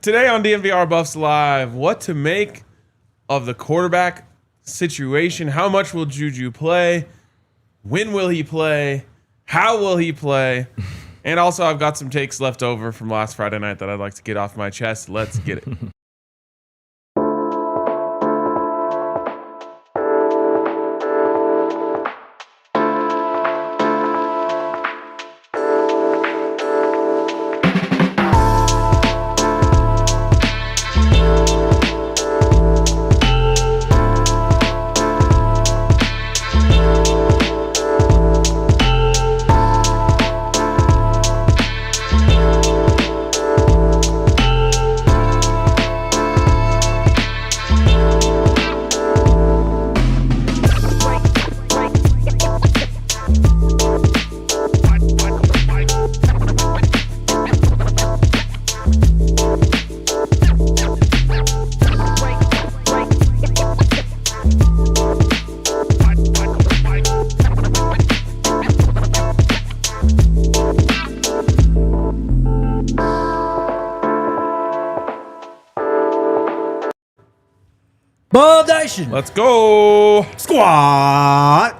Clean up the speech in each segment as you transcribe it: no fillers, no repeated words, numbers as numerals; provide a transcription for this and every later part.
Today on DNVR Buffs Live, what to make of the quarterback situation. How much will JuJu play? When will he play? How will he play? And also, I've got some takes left over from last Friday night that I'd like to get off my chest. Let's get it. Let's go. Squad.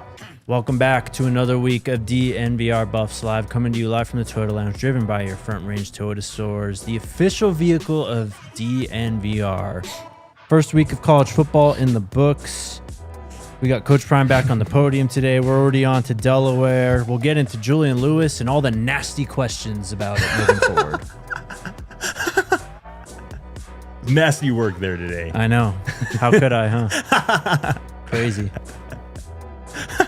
Welcome back to another week of DNVR Buffs Live, coming to you live from the Toyota Lounge, driven by your Front Range Toyota stores, the official vehicle of DNVR. First week of college football in the books. We got Coach Prime back on the podium today. We're already on to Delaware. We'll get into Julian Lewis and all the nasty questions about it moving forward. Nasty work there today. I know. How could I, huh? Crazy.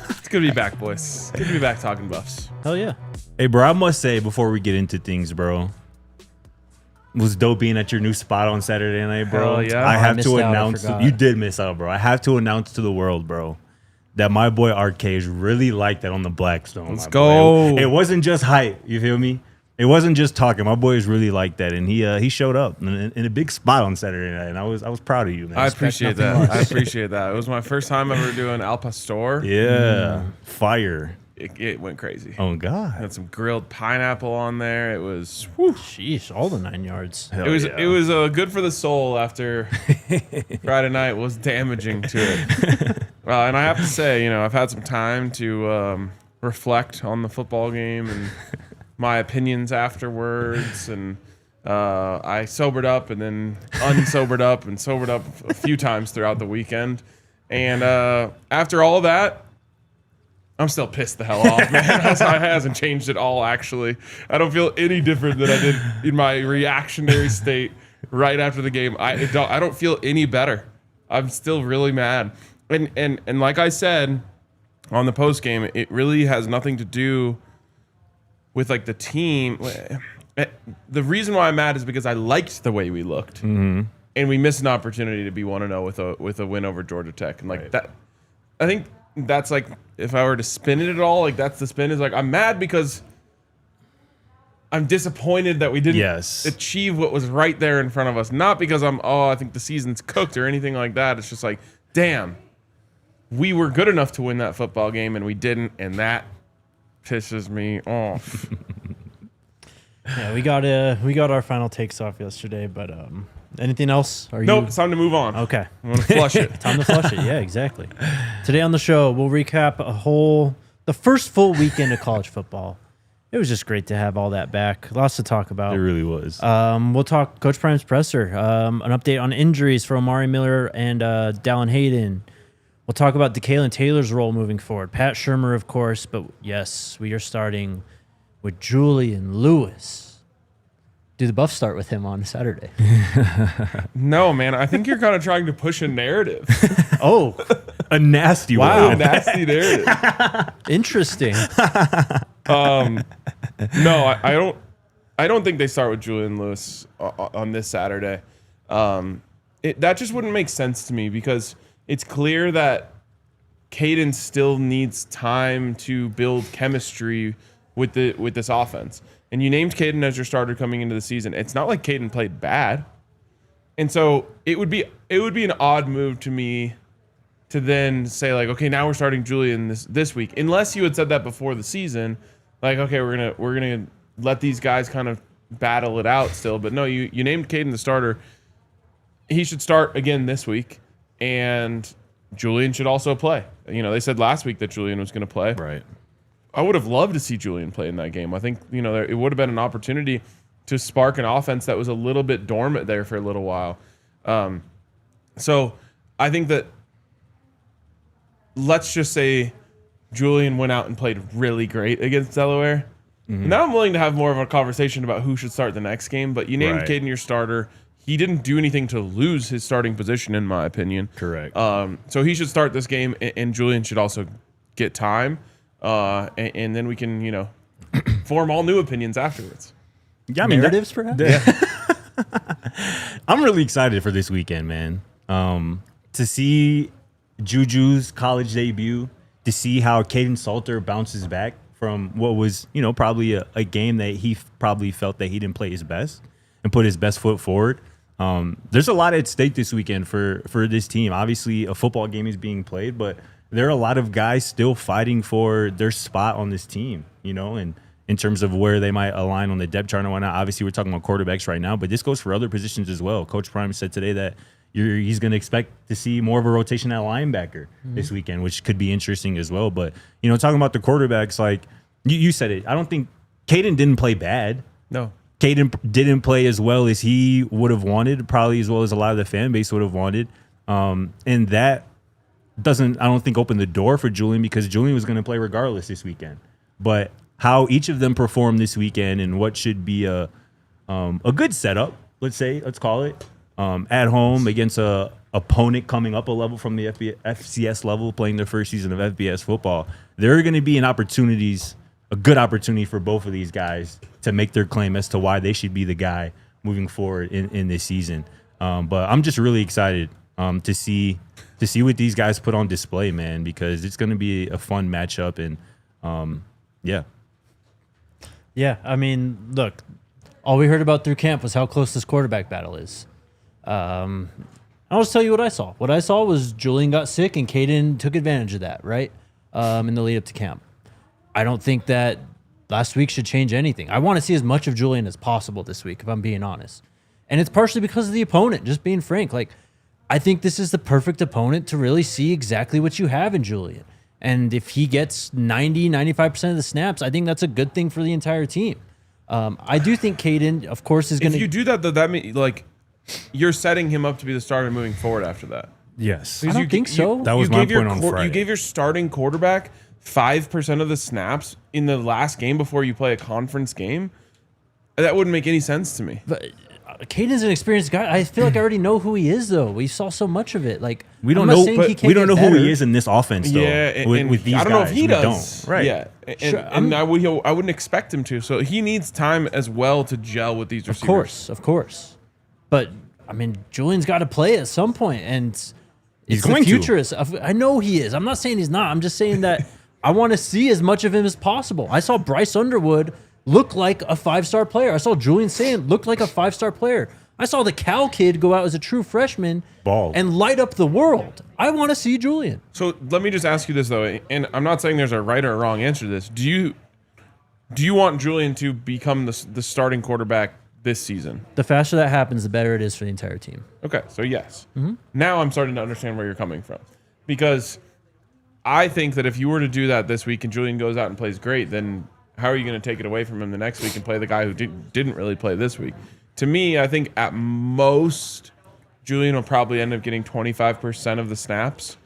It's good to be back, boys. Good to be back talking Buffs. Hell yeah. Hey, bro, I must say before we get into things, bro, it was dope being at your new spot on Saturday night, bro. Hell yeah. I have missed to out, announce. I forgot. You did miss out, bro. I have to announce to the world, bro, that my boy Arcade really liked that on the Blackstone. Let's go. It wasn't just hype. You feel me? It wasn't just talking. My boys really liked that, and he showed up in a big spot on Saturday night, and I was proud of you, man. I appreciate that. I appreciate that. It was my first time ever doing Al Pastor. Yeah, fire. It went crazy. Oh God, Had some grilled pineapple on there. It was Sheesh, all the 9 yards. Hell it was good for the soul after Friday night was damaging to it. And I have to say, I've had some time to reflect on the football game and my opinions afterwards, and I sobered up and then unsobered up and sobered up a few times throughout the weekend. And after all of that, I'm still pissed the hell off, man. It hasn't changed at all, actually. I don't feel any different than I did in my reactionary state right after the game. I don't feel any better. I'm still really mad. And like I said on the post game, it really has nothing to do with like the team. The reason why I'm mad is because I liked the way we looked, and we missed an opportunity to be 1-0 with a win over Georgia Tech, and like that. I think that's like, if I were to spin it at all, like that's the spin, is like I'm mad because I'm disappointed that we didn't achieve what was right there in front of us. Not because I think the season's cooked or anything like that. It's just like, damn, we were good enough to win that football game and we didn't, and that pisses me off. Yeah, we got our final takes off yesterday, but anything else? Nope, it's time to move on. Okay. I want to flush it. Time to flush it. Yeah, exactly. Today on the show, we'll recap the first full weekend of college football. It was just great to have all that back. Lots to talk about. It really was. We'll talk Coach Prime's presser, an update on injuries for Omarion Miller and Dallan Hayden. We'll talk about DeKalon Taylor's role moving forward. Pat Shurmur, of course, but yes, we are starting with Julian Lewis. Do the Buffs start with him on Saturday? No, man. I think you're kind of trying to push a narrative. Oh, a nasty one. Wow, nasty narrative. interesting. No, I don't think they start with Julian Lewis on this Saturday. That just wouldn't make sense to me, because it's clear that Hayden still needs time to build chemistry with this offense. And you named Hayden as your starter coming into the season. It's not like Hayden played bad. And so it would be an odd move to me to then say, like, okay, now we're starting Julian this week. Unless you had said that before the season, like, okay, we're gonna let these guys kind of battle it out still. But no, you named Caden the starter. He should start again this week, and Julian should also play. You know, they said last week that Julian was going to play. Right. I would have loved to see Julian play in that game. I think, you know, it would have been an opportunity to spark an offense that was a little bit dormant there for a little while. So I think that, let's just say Julian went out and played really great against Delaware. Mm-hmm. Now I'm willing to have more of a conversation about who should start the next game, but you named Caden your starter. He didn't do anything to lose his starting position, in my opinion. Correct. So he should start this game, and Julian should also get time. And then we can, you know, form all new opinions afterwards. Yeah, I mean, narratives, perhaps? I'm really excited for this weekend, man. To see JuJu's college debut, to see how Caden Salter bounces back from what was, you know, probably a game that he probably felt that he didn't play his best and put his best foot forward. There's a lot at stake this weekend for this team. Obviously, a football game is being played, but there are a lot of guys still fighting for their spot on this team, you know, and in terms of where they might align on the depth chart and whatnot. Obviously, we're talking about quarterbacks right now, but this goes for other positions as well. Coach Prime said today that he's going to expect to see more of a rotation at linebacker this weekend, which could be interesting as well. But, you know, talking about the quarterbacks, like you said it, I don't think Caden didn't play bad. No. Caden didn't play as well as he would have wanted, probably as well as a lot of the fan base would have wanted. And that doesn't, I don't think, open the door for Julian, because Julian was going to play regardless this weekend. But how each of them perform this weekend and what should be a good setup, let's call it, at home against a opponent coming up a level from the FCS level, playing their first season of FBS football, there are going to be a good opportunity for both of these guys to make their claim as to why they should be the guy moving forward in this season. But I'm just really excited to see what these guys put on display, man, because it's going to be a fun matchup. And yeah, I mean, look, all we heard about through camp was how close this quarterback battle is. I'll just tell you what I saw. What I saw was Julian got sick and Caden took advantage of that, right? In the lead up to camp. I don't think that last week should change anything. I want to see as much of Julian as possible this week, if I'm being honest. And it's partially because of the opponent, just being frank. Like, I think this is the perfect opponent to really see exactly what you have in Julian. And if he gets 90, 95% of the snaps, I think that's a good thing for the entire team. I do think Caden, of course, is going to... If you do that, though, that means, like, you're setting him up to be the starter moving forward after that. Yes. I don't think so. That was my point on Friday. You gave your starting quarterback 5% of the snaps in the last game before you play a conference game. That wouldn't make any sense to me. But Caden's an experienced guy. I feel like I already know who he is, though. We saw so much of it. Like, we don't know, but we don't know who he is in this offense, though. Yeah, with these guys, I don't know if he does. Don't. Right. Yeah, and I wouldn't expect him to. So he needs time as well to gel with these receivers. Of course. But I mean, Julian's got to play at some point, and he's going the future to. I know he is. I'm not saying he's not. I'm just saying that I want to see as much of him as possible. I saw Bryce Underwood look like a 5-star player. I saw Julian Sand look like a 5-star player. I saw the Cal kid go out as a true freshman and light up the world. I want to see Julian. So let me just ask you this, though, and I'm not saying there's a right or a wrong answer to this. Do you want Julian to become the starting quarterback this season? The faster that happens, the better it is for the entire team. Okay, so yes. Mm-hmm. Now I'm starting to understand where you're coming from. Because I think that if you were to do that this week and Julian goes out and plays great, then how are you going to take it away from him the next week and play the guy who didn't really play this week? To me, I think at most, Julian will probably end up getting 25% of the snaps.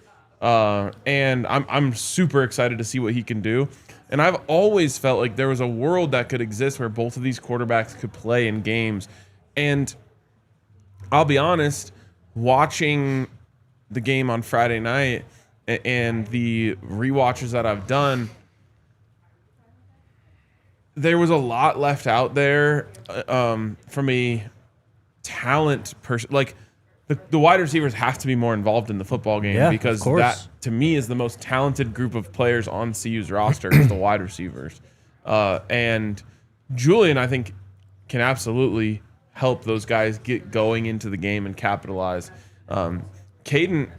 And I'm super excited to see what he can do. And I've always felt like there was a world that could exist where both of these quarterbacks could play in games. And I'll be honest, watching the game on Friday night and the rewatches that I've done, there was a lot left out there from a talent person. Like, the wide receivers have to be more involved in the football game because that, to me, is the most talented group of players on CU's roster is the wide receivers. And Julian, I think, can absolutely help those guys get going into the game and capitalize. Caden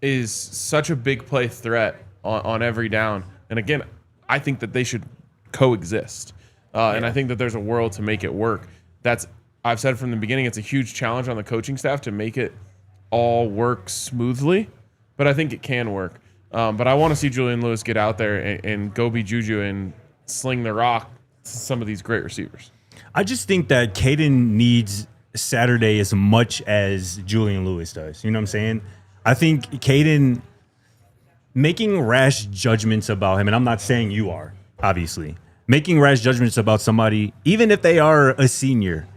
is such a big play threat on every down. And again, I think that they should coexist. And I think that there's a world to make it work. I've said from the beginning, it's a huge challenge on the coaching staff to make it all work smoothly, but I think it can work. But I want to see Julian Lewis get out there and go be JuJu and sling the rock to some of these great receivers. I just think that Caden needs Saturday as much as Julian Lewis does. You know what I'm saying? I think Caden making rash judgments about him, and I'm not saying you are, obviously, making rash judgments about somebody, even if they are a senior,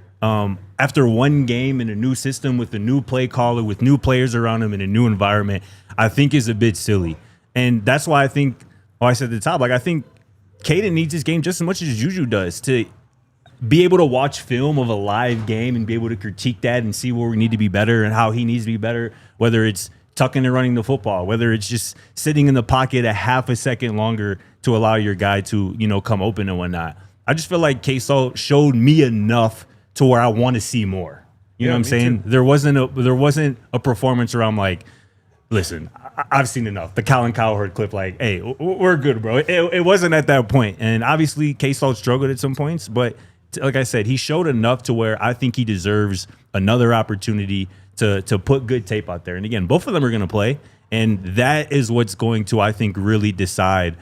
after one game in a new system with a new play caller, with new players around him in a new environment, I think is a bit silly. And that's why I think, I said at the top, like I think Caden needs his game just as much as JuJu does to be able to watch film of a live game and be able to critique that and see where we need to be better and how he needs to be better, whether it's tucking and running the football, whether it's just sitting in the pocket a half a second longer to allow your guy to, come open and whatnot. I just feel like K-Salt showed me enough to where I want to see more. You know what I'm saying? Too. There wasn't a performance where I'm like, listen, I've seen enough. The Colin Cowherd clip, like, hey, we're good, bro. It wasn't at that point. And obviously K-Salt struggled at some points, but like I said, he showed enough to where I think he deserves another opportunity to put good tape out there. And again, both of them are going to play, and that is what's going to, I think, really decide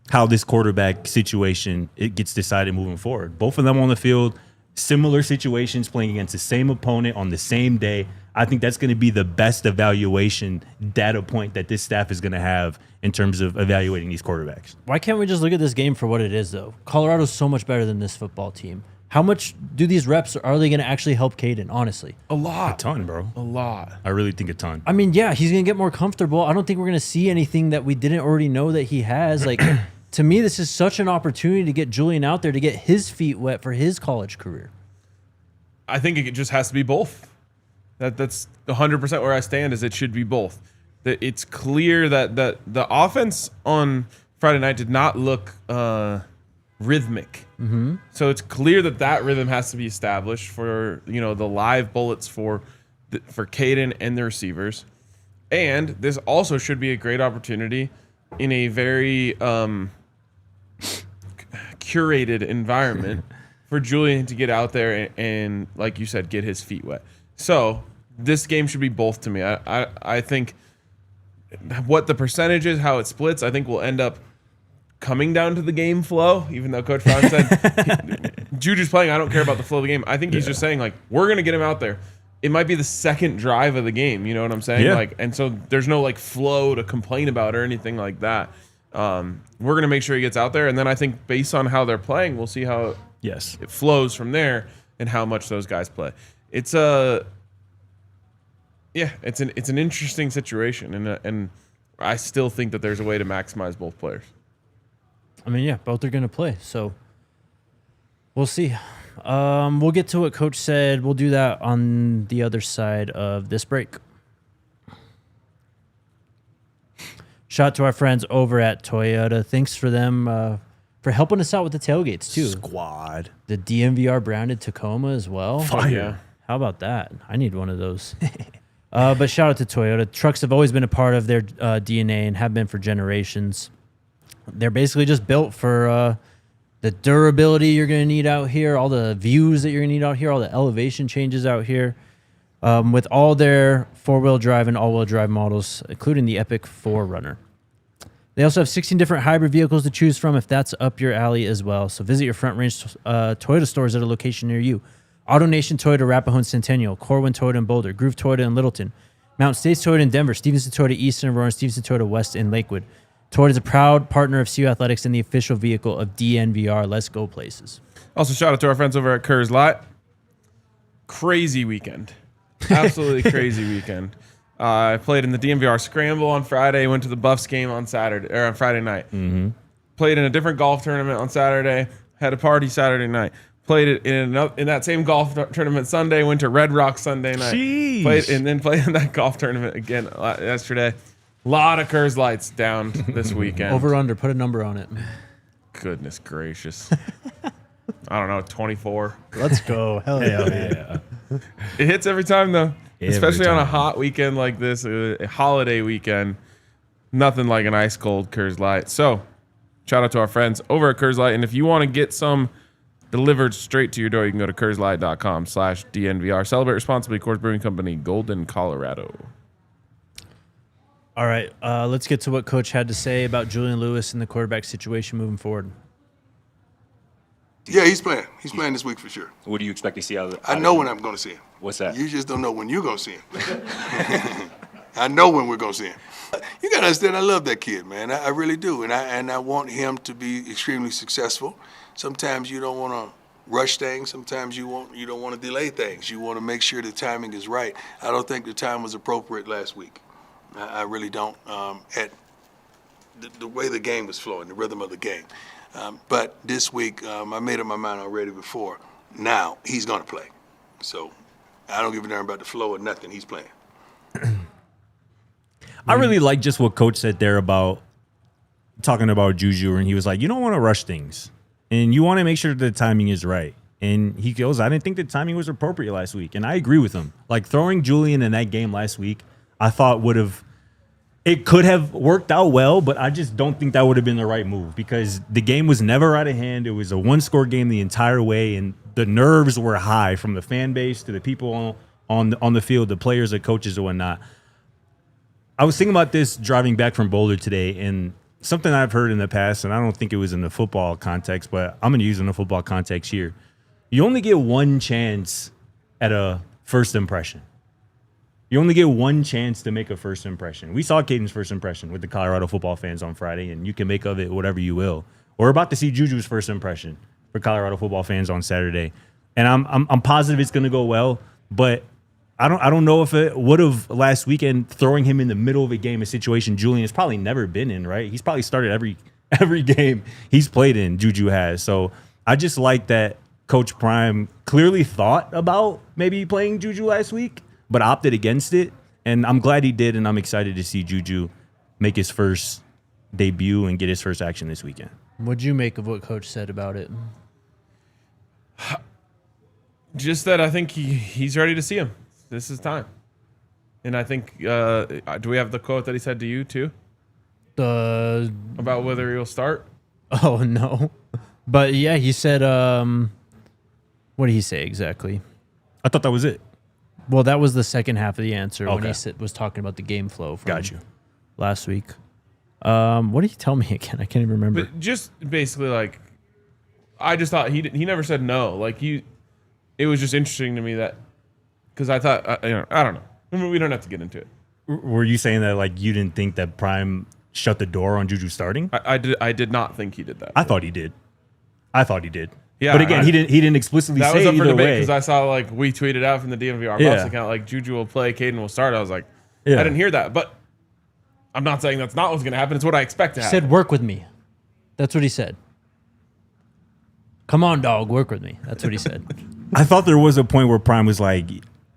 how this quarterback situation it gets decided moving forward. Both of them on the field, similar situations, playing against the same opponent on the same day. I think that's going to be the best evaluation data point that this staff is going to have in terms of evaluating these quarterbacks. Why can't we just look at this game for what it is, though? Colorado's so much better than this football team. How much do these reps, are they going to actually help Caden, honestly? A lot. A ton, bro. A lot. I really think a ton. I mean, yeah, he's going to get more comfortable. I don't think we're going to see anything that we didn't already know that he has. Like, to me, this is such an opportunity to get Julian out there to get his feet wet for his college career. I think it just has to be both. That's 100% where I stand, is it should be both. It's clear that the offense on Friday night did not look rhythmic. Mm-hmm. So it's clear that rhythm has to be established for the live bullets for Caden and the receivers. And this also should be a great opportunity in a very curated environment for Julian to get out there and, like you said, get his feet wet. So this game should be both to me. I think what the percentage is, how it splits, I think will end up coming down to the game flow, even though Coach Brown said JuJu's playing, I don't care about the flow of the game. I think he's just saying, like, we're going to get him out there. It might be the second drive of the game, you know what I'm saying? Yeah. Like, and so there's no, like, flow to complain about or anything like that. We're going to make sure he gets out there, and then I think based on how they're playing, we'll see how it flows from there and how much those guys play. It's an interesting situation, and I still think that there's a way to maximize both players. I mean, yeah, both are going to play, so we'll see. We'll get to what Coach said. We'll do that on the other side of this break. Shout out to our friends over at Toyota. Thanks for them for helping us out with the tailgates, too. Squad. The DNVR branded Tacoma as well. Fire. Yeah. How about that? I need one of those. But shout out to Toyota. Trucks have always been a part of their DNA and have been for generations. They're basically just built for the durability you're going to need out here, all the views that you're going to need out here, all the elevation changes out here. With all their four-wheel drive and all-wheel drive models, including the Epic 4Runner. They also have 16 different hybrid vehicles to choose from if that's up your alley as well. So visit your Front Range Toyota stores at a location near you. AutoNation Toyota, Arapahoe and Centennial, Corwin Toyota in Boulder, Groove Toyota in Littleton, Mountain States Toyota in Denver, Stevenson Toyota East in Aurora, and Stevenson Toyota West in Lakewood. Toyota is a proud partner of CU Athletics and the official vehicle of DNVR. Let's go places. Also, shout out to our friends over at Kerr's Lot. Crazy weekend. Absolutely crazy weekend. I played in the DNVR Scramble on Friday, went to the Buffs game on Friday night. Mm-hmm. Played in a different golf tournament on Saturday, had a party Saturday night. Played it in that same golf tournament Sunday, went to Red Rock Sunday night. Jeez. Played in that golf tournament again yesterday. A lot of Kerr's Lights down this weekend. Over under, put a number on it. Goodness gracious. I don't know, 24. Let's go. Hell yeah. It hits every time, though. Especially on a time. hot weekend like this, a holiday weekend. Nothing like an ice cold Kerr's Light. So, Shout out to our friends over at Coors Light. And if you want to get some delivered straight to your door, you can go to CoorsLight.com/DNVR. Celebrate responsibly. Coors Brewing Company, Golden, Colorado. All right, let's get to what Coach had to say about Julian Lewis and the quarterback situation moving forward. Yeah, he's playing. He's playing this week for sure. What do you expect to see out of I know when I'm going to see him. What's that? You just don't know when you're going to see him. I know when we're going to see him. You got to understand, I love that kid, man. I really do. And I want him to be extremely successful. Sometimes you don't want to rush things. Sometimes you don't want to delay things. You want to make sure the timing is right. I don't think the time was appropriate last week. I really don't. At the way the game was flowing, the rhythm of the game. But this week, I made up my mind already before. Now, he's going to play. So I don't give a damn about the flow or nothing. He's playing. I really like just what Coach said there about talking about JuJu, and he was like, you don't want to rush things, and you want to make sure the timing is right. And he goes, I didn't think the timing was appropriate last week, and I agree with him. Like, throwing Julian in that game last week, I thought it could have worked out well, but I just don't think that would have been the right move because the game was never out of hand. It was a one-score game the entire way, and the nerves were high from the fan base to the people on the field, the players, the coaches, and whatnot. I was thinking about this driving back from Boulder today, and something I've heard in the past, and I don't think it was in the football context, but I'm going to use it in the football context here. You only get one chance at a first impression. You only get one chance to make a first impression. We saw Caden's first impression with the Colorado football fans on Friday, and you can make of it whatever you will. We're about to see JuJu's first impression for Colorado football fans on Saturday, and I'm positive it's going to go well. But I don't know if it would have last weekend, throwing him in the middle of a game, a situation Julian has probably never been in. Right? He's probably started every game he's played in. JuJu has. So I just like that Coach Prime clearly thought about maybe playing JuJu last week, but opted against it. And I'm glad he did, and I'm excited to see JuJu make his first debut and get his first action this weekend. What'd you make of what Coach said about it? Just that I think he's ready to see him. This is time. And I think, do we have the quote that he said to you too? About whether he'll start? Oh, no. But yeah, he said, what did he say exactly? I thought that was it. Well, that was the second half of the answer when Okay. he was talking about the game flow from Got you. last week. What did he tell me again? I can't even remember. But just basically, like, I just thought he never said no. Like, it was just interesting to me that, because I thought, I don't know. I mean, we don't have to get into it. Were you saying that like you didn't think that Prime shut the door on JuJu starting? I did not think he did that. I thought he did. Yeah, but again, he didn't explicitly that say was up for either debate way. because I saw like we tweeted out from the DNVR Buffs Yeah. account like JuJu will play, Caden will start. I was like, Yeah. I didn't hear that, but I'm not saying that's not what's going to happen. It's what I expect to He happen. said, work with me. That's what he said. Come on, dog, work with me. That's what he said. I thought there was a point where Prime was like,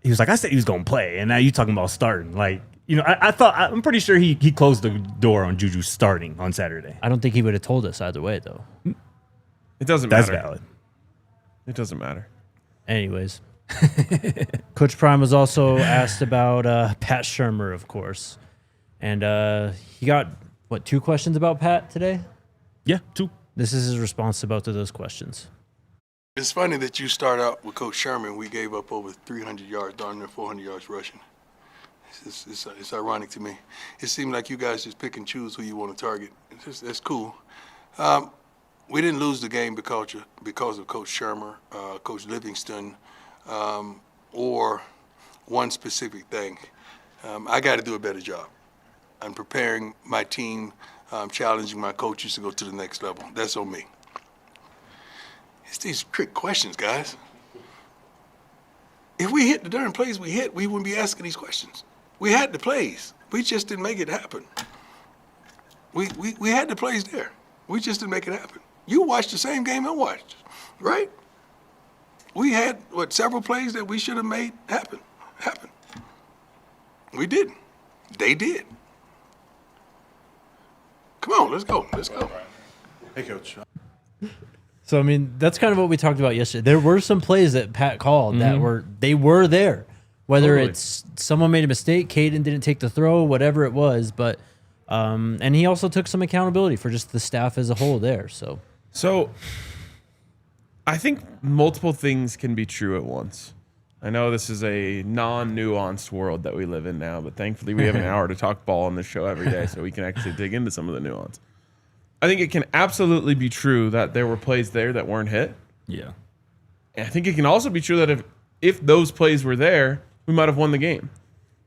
I said he was going to play, and now you talking about starting. Like, I'm pretty sure he closed the door on JuJu starting on Saturday. I don't think he would have told us either way, though. It doesn't That's matter. valid. It doesn't matter. Anyways. Coach Prime was also asked about Pat Shurmur, of course. And he got, 2 questions about Pat today? Yeah, 2. This is his response to both of those questions. It's funny that you start out with Coach Shurmur. We gave up over 300 yards, darn near 400 yards rushing. It's ironic to me. It seemed like you guys just pick and choose who you want to target. That's cool. We didn't lose the game because of Coach Shurmur, Coach Livingston, or one specific thing. I got to do a better job. I'm preparing my team, challenging my coaches to go to the next level. That's on me. It's these trick questions, guys. If we hit the darn plays we hit, we wouldn't be asking these questions. We had the plays. We just didn't make it happen. We had the plays there. We just didn't make it happen. You watched the same game I watched, right? We had, several plays that we should have made happen. We didn't. They did. Come on, let's go. Hey, Coach. So, I mean, that's kind of what we talked about yesterday. There were some plays that Pat called that were there. Whether Totally. it's someone made a mistake, Hayden didn't take the throw, whatever it was. But And he also took some accountability for just the staff as a whole there. So I think multiple things can be true at once. I know this is a non-nuanced world that we live in now, but thankfully we have an hour to talk ball on this show every day, so we can actually dig into some of the nuance. I think it can absolutely be true that there were plays there that weren't hit. Yeah. And I think it can also be true that if those plays were there, we might have won the game.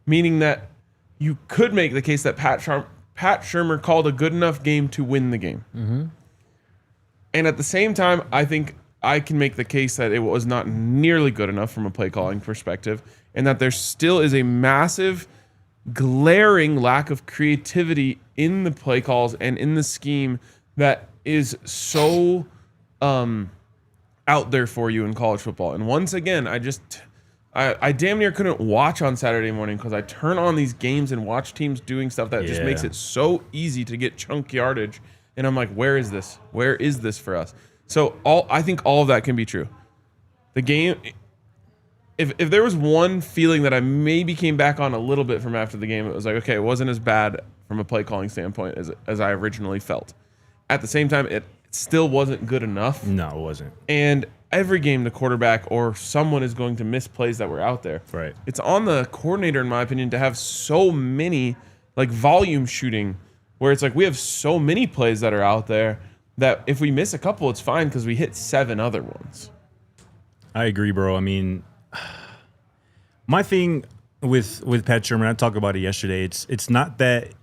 Meaning that you could make the case that Pat Shurmur called a good enough game to win the game. Mm-hmm. And at the same time, I think I can make the case that it was not nearly good enough from a play calling perspective, and that there still is a massive, glaring lack of creativity in the play calls and in the scheme that is so out there for you in college football. And once again, I damn near couldn't watch on Saturday morning because I turn on these games and watch teams doing stuff that just makes it so easy to get chunk yardage. And I'm like, where is this? Where is this for us? So I think all of that can be true. The game, if there was one feeling that I maybe came back on a little bit from after the game, it was like, okay, it wasn't as bad from a play calling standpoint as I originally felt. At the same time, it still wasn't good enough. No, it wasn't. And every game, the quarterback or someone is going to miss plays that were out there. Right. It's on the coordinator, in my opinion, to have so many like volume shooting where it's like we have so many plays that are out there that if we miss a couple, it's fine because we hit 7 other ones. I agree, bro. I mean, my thing with Pat Shurmur, I talked about it yesterday. It's not that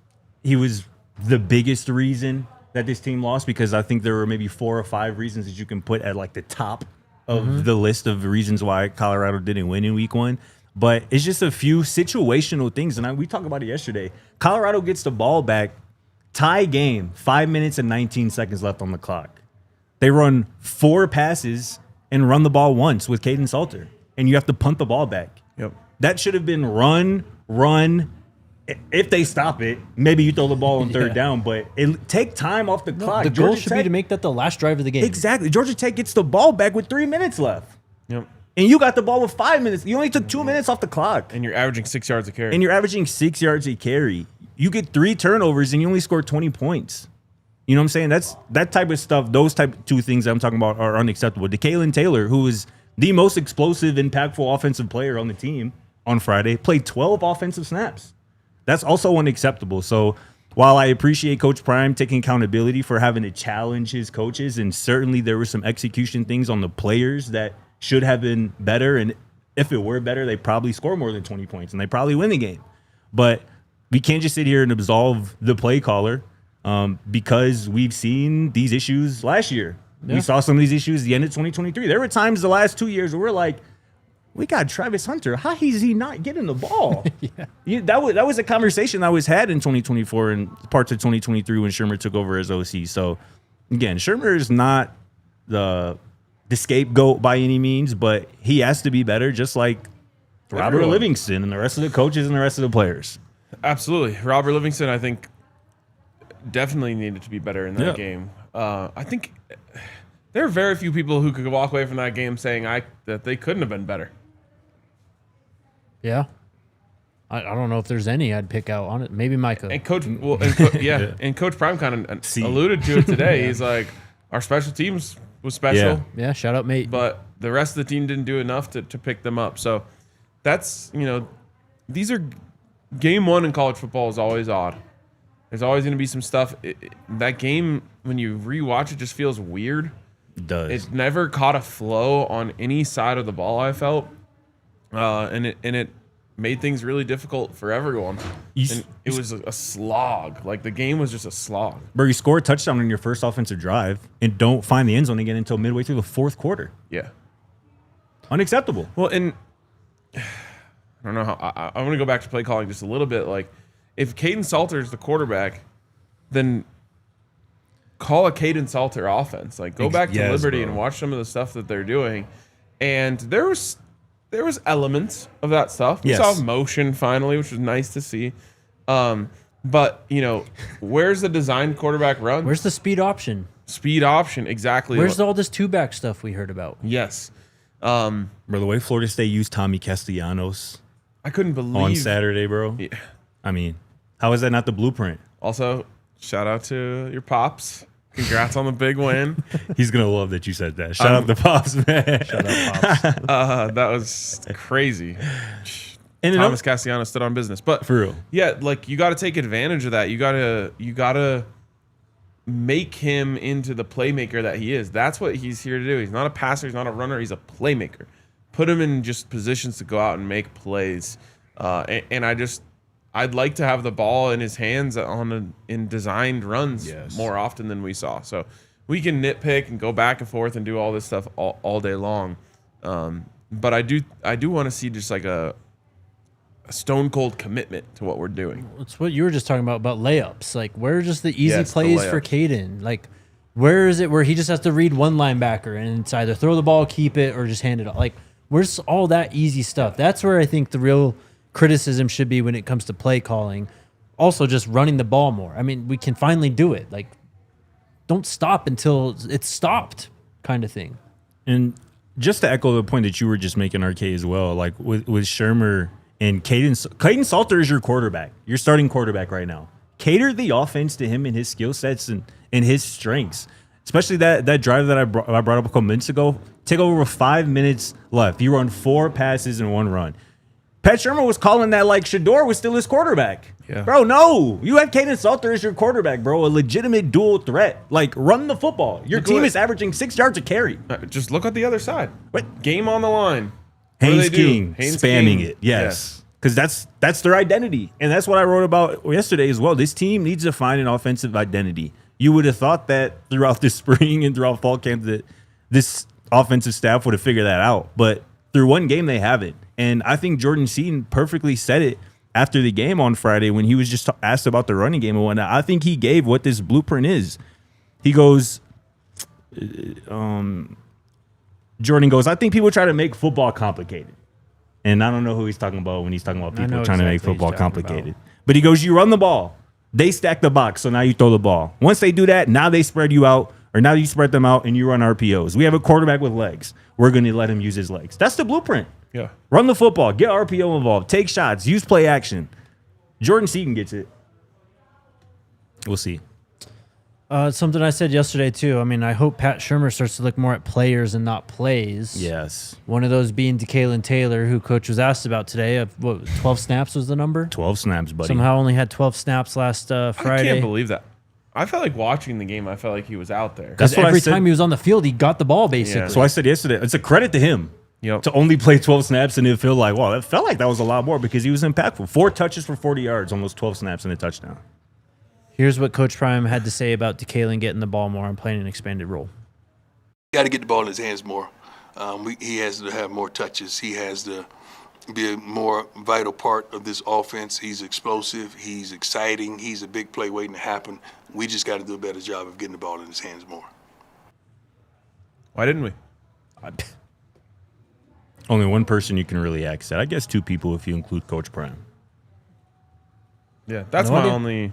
he was the biggest reason that this team lost, because I think there were maybe 4 or 5 reasons that you can put at like the top of the list of reasons why Colorado didn't win in week 1. But it's just a few situational things. And we talked about it yesterday. Colorado gets the ball back, tie game, 5 minutes and 19 seconds left on the clock. They run 4 passes and run the ball once with Hayden Salter, and you have to punt the ball back. Yep. That should have been run. If they stop it, maybe you throw the ball on third down, but take time off the clock. The goal should be to make that the last drive of the game. Exactly. Georgia Tech gets the ball back with 3 minutes left. Yep. And you got the ball with 5 minutes. You only took 2 minutes off the clock. And you're averaging 6 yards a carry. And you're averaging 6 yards a carry. You get 3 turnovers and you only score 20 points. You know what I'm saying? That's that type of stuff. Those type 2 things that I'm talking about are unacceptable. DeKalon Taylor, who is the most explosive, impactful offensive player on the team on Friday, played 12 offensive snaps. That's also unacceptable. So while I appreciate Coach Prime taking accountability for having to challenge his coaches, and certainly there were some execution things on the players that should have been better, and if it were better, they probably score more than 20 points and they probably win the game. But we can't just sit here and absolve the play caller because we've seen these issues last year. Yeah. We saw some of these issues at the end of 2023. There were times the last 2 years where we're like, we got Travis Hunter. How is he not getting the ball? That was a conversation that was had in 2024 and parts of 2023 when Shurmur took over as OC. So, again, Shurmur is not the scapegoat by any means, but he has to be better, just like Robert Livingston and the rest of the coaches and the rest of the players. Absolutely. Robert Livingston, I think, definitely needed to be better in that game. I think there are very few people who could walk away from that game saying that they couldn't have been better. Yeah. I don't know if there's any I'd pick out on it. Maybe Micah. And Coach Prime kind of alluded to it today. He's like, our special teams was special. Yeah, shout out, mate. But the rest of the team didn't do enough to pick them up. So that's, these are game 1 in college football is always odd. There's always going to be some stuff. That game, when you rewatch it, just feels weird. It does. It never caught a flow on any side of the ball, I felt. And it made things really difficult for everyone. And it was a slog. Like, the game was just a slog. Bro, you score a touchdown on your first offensive drive and don't find the end zone again until midway through the 4th quarter. Yeah. Unacceptable. Well, and I don't know how I want to go back to play calling just a little bit. Like, if Hayden Salter is the quarterback, then call a Hayden Salter offense. Like, go back to Liberty and watch some of the stuff that they're doing. And there was elements of that stuff. We saw motion finally, which was nice to see. But, where's the designed quarterback run? Where's the speed option? Speed option, exactly. Where's all this 2-back stuff we heard about? Yes. Bro, the way Florida State used Tommy Castellanos I couldn't believe on Saturday, bro. Yeah. I mean, how is that not the blueprint? Also, shout out to your pops. Congrats on the big win. He's going to love that you said that. Shout out to Pops, man. Shout out, Pops. That was crazy. And Thomas Castellanos stood on business. But for real. Yeah, like you got to take advantage of that. You got to make him into the playmaker that he is. That's what he's here to do. He's not a passer. He's not a runner. He's a playmaker. Put him in just positions to go out and make plays. And I'd like to have the ball in his hands in designed runs more often than we saw. So we can nitpick and go back and forth and do all this stuff all day long. But I do want to see just like a stone cold commitment to what we're doing. It's what you were just talking about layups. Like, where are just the easy Yes, the plays for layups. Caden? Like, where is it where he just has to read one linebacker and it's either throw the ball, keep it, or just hand it off? Like, where's all that easy stuff? That's where I think the real criticism should be when it comes to play calling. Also, just running the ball more. I mean, we can finally do it. Like, don't stop until it's stopped, kind of thing. And just to echo the point that you were just making, RK, as well, like with Shurmur and Caden Salter is your quarterback. Your starting quarterback right now. Cater the offense to him and his skill sets and his strengths. Especially that drive that I brought up a couple minutes ago. Take over with 5 minutes left. You run 4 passes and 1 run. Pat Shurmur was calling that like Shador was still his quarterback. Yeah. Bro, no. You have Caden Salter as your quarterback, bro. A legitimate dual threat. Like, run the football. Your team is averaging 6 yards a carry. Just look at the other side. What? Game on the line. What do Haynes they do? King Haynes spamming King. it. Yes. Because that's their identity. And that's what I wrote about yesterday as well. This team needs to find an offensive identity. You would have thought that throughout the spring and throughout fall camp that this offensive staff would have figured that out. But through one game, they haven't. And I think Jordan Seaton perfectly said it after the game on Friday when he was just asked about the running game and whatnot. I think he gave what this blueprint is. He goes, Jordan goes, I think people try to make football complicated. And I don't know who he's talking about when he's talking about people trying to make football complicated. But he goes, you run the ball. They stack the box, so now you throw the ball. Once they do that, now they spread you out, or now you spread them out and you run RPOs. We have a quarterback with legs. We're going to let him use his legs. That's the blueprint. Yeah. Run the football. Get RPO involved. Take shots. Use play action. Jordan Seaton gets it. We'll see. Something I said yesterday, too. I mean, I hope Pat Shurmur starts to look more at players and not plays. Yes. One of those being DeKalon Taylor, who Coach was asked about today. 12 snaps was the number? 12 snaps, buddy. Somehow only had 12 snaps last Friday. I can't believe that. I felt like watching the game. I felt like he was out there. Because what I every said. time he was on the field, he got the ball, basically. Yeah. So I said yesterday, it's a credit to him Yep. to only play 12 snaps and it feel like, wow, it felt like that was a lot more because he was impactful. 4 touches for 40 yards, almost 12 snaps and a touchdown. Here's what Coach Prime had to say about DeKalon getting the ball more and playing an expanded role. Got to get the ball in his hands more. He has to have more touches. He has to be a more vital part of this offense. He's explosive. He's exciting. He's a big play waiting to happen. We just got to do a better job of getting the ball in his hands more. Why didn't we? Only one person you can really ask that. I guess 2 people if you include Coach Prime. Yeah, that's No my idea. only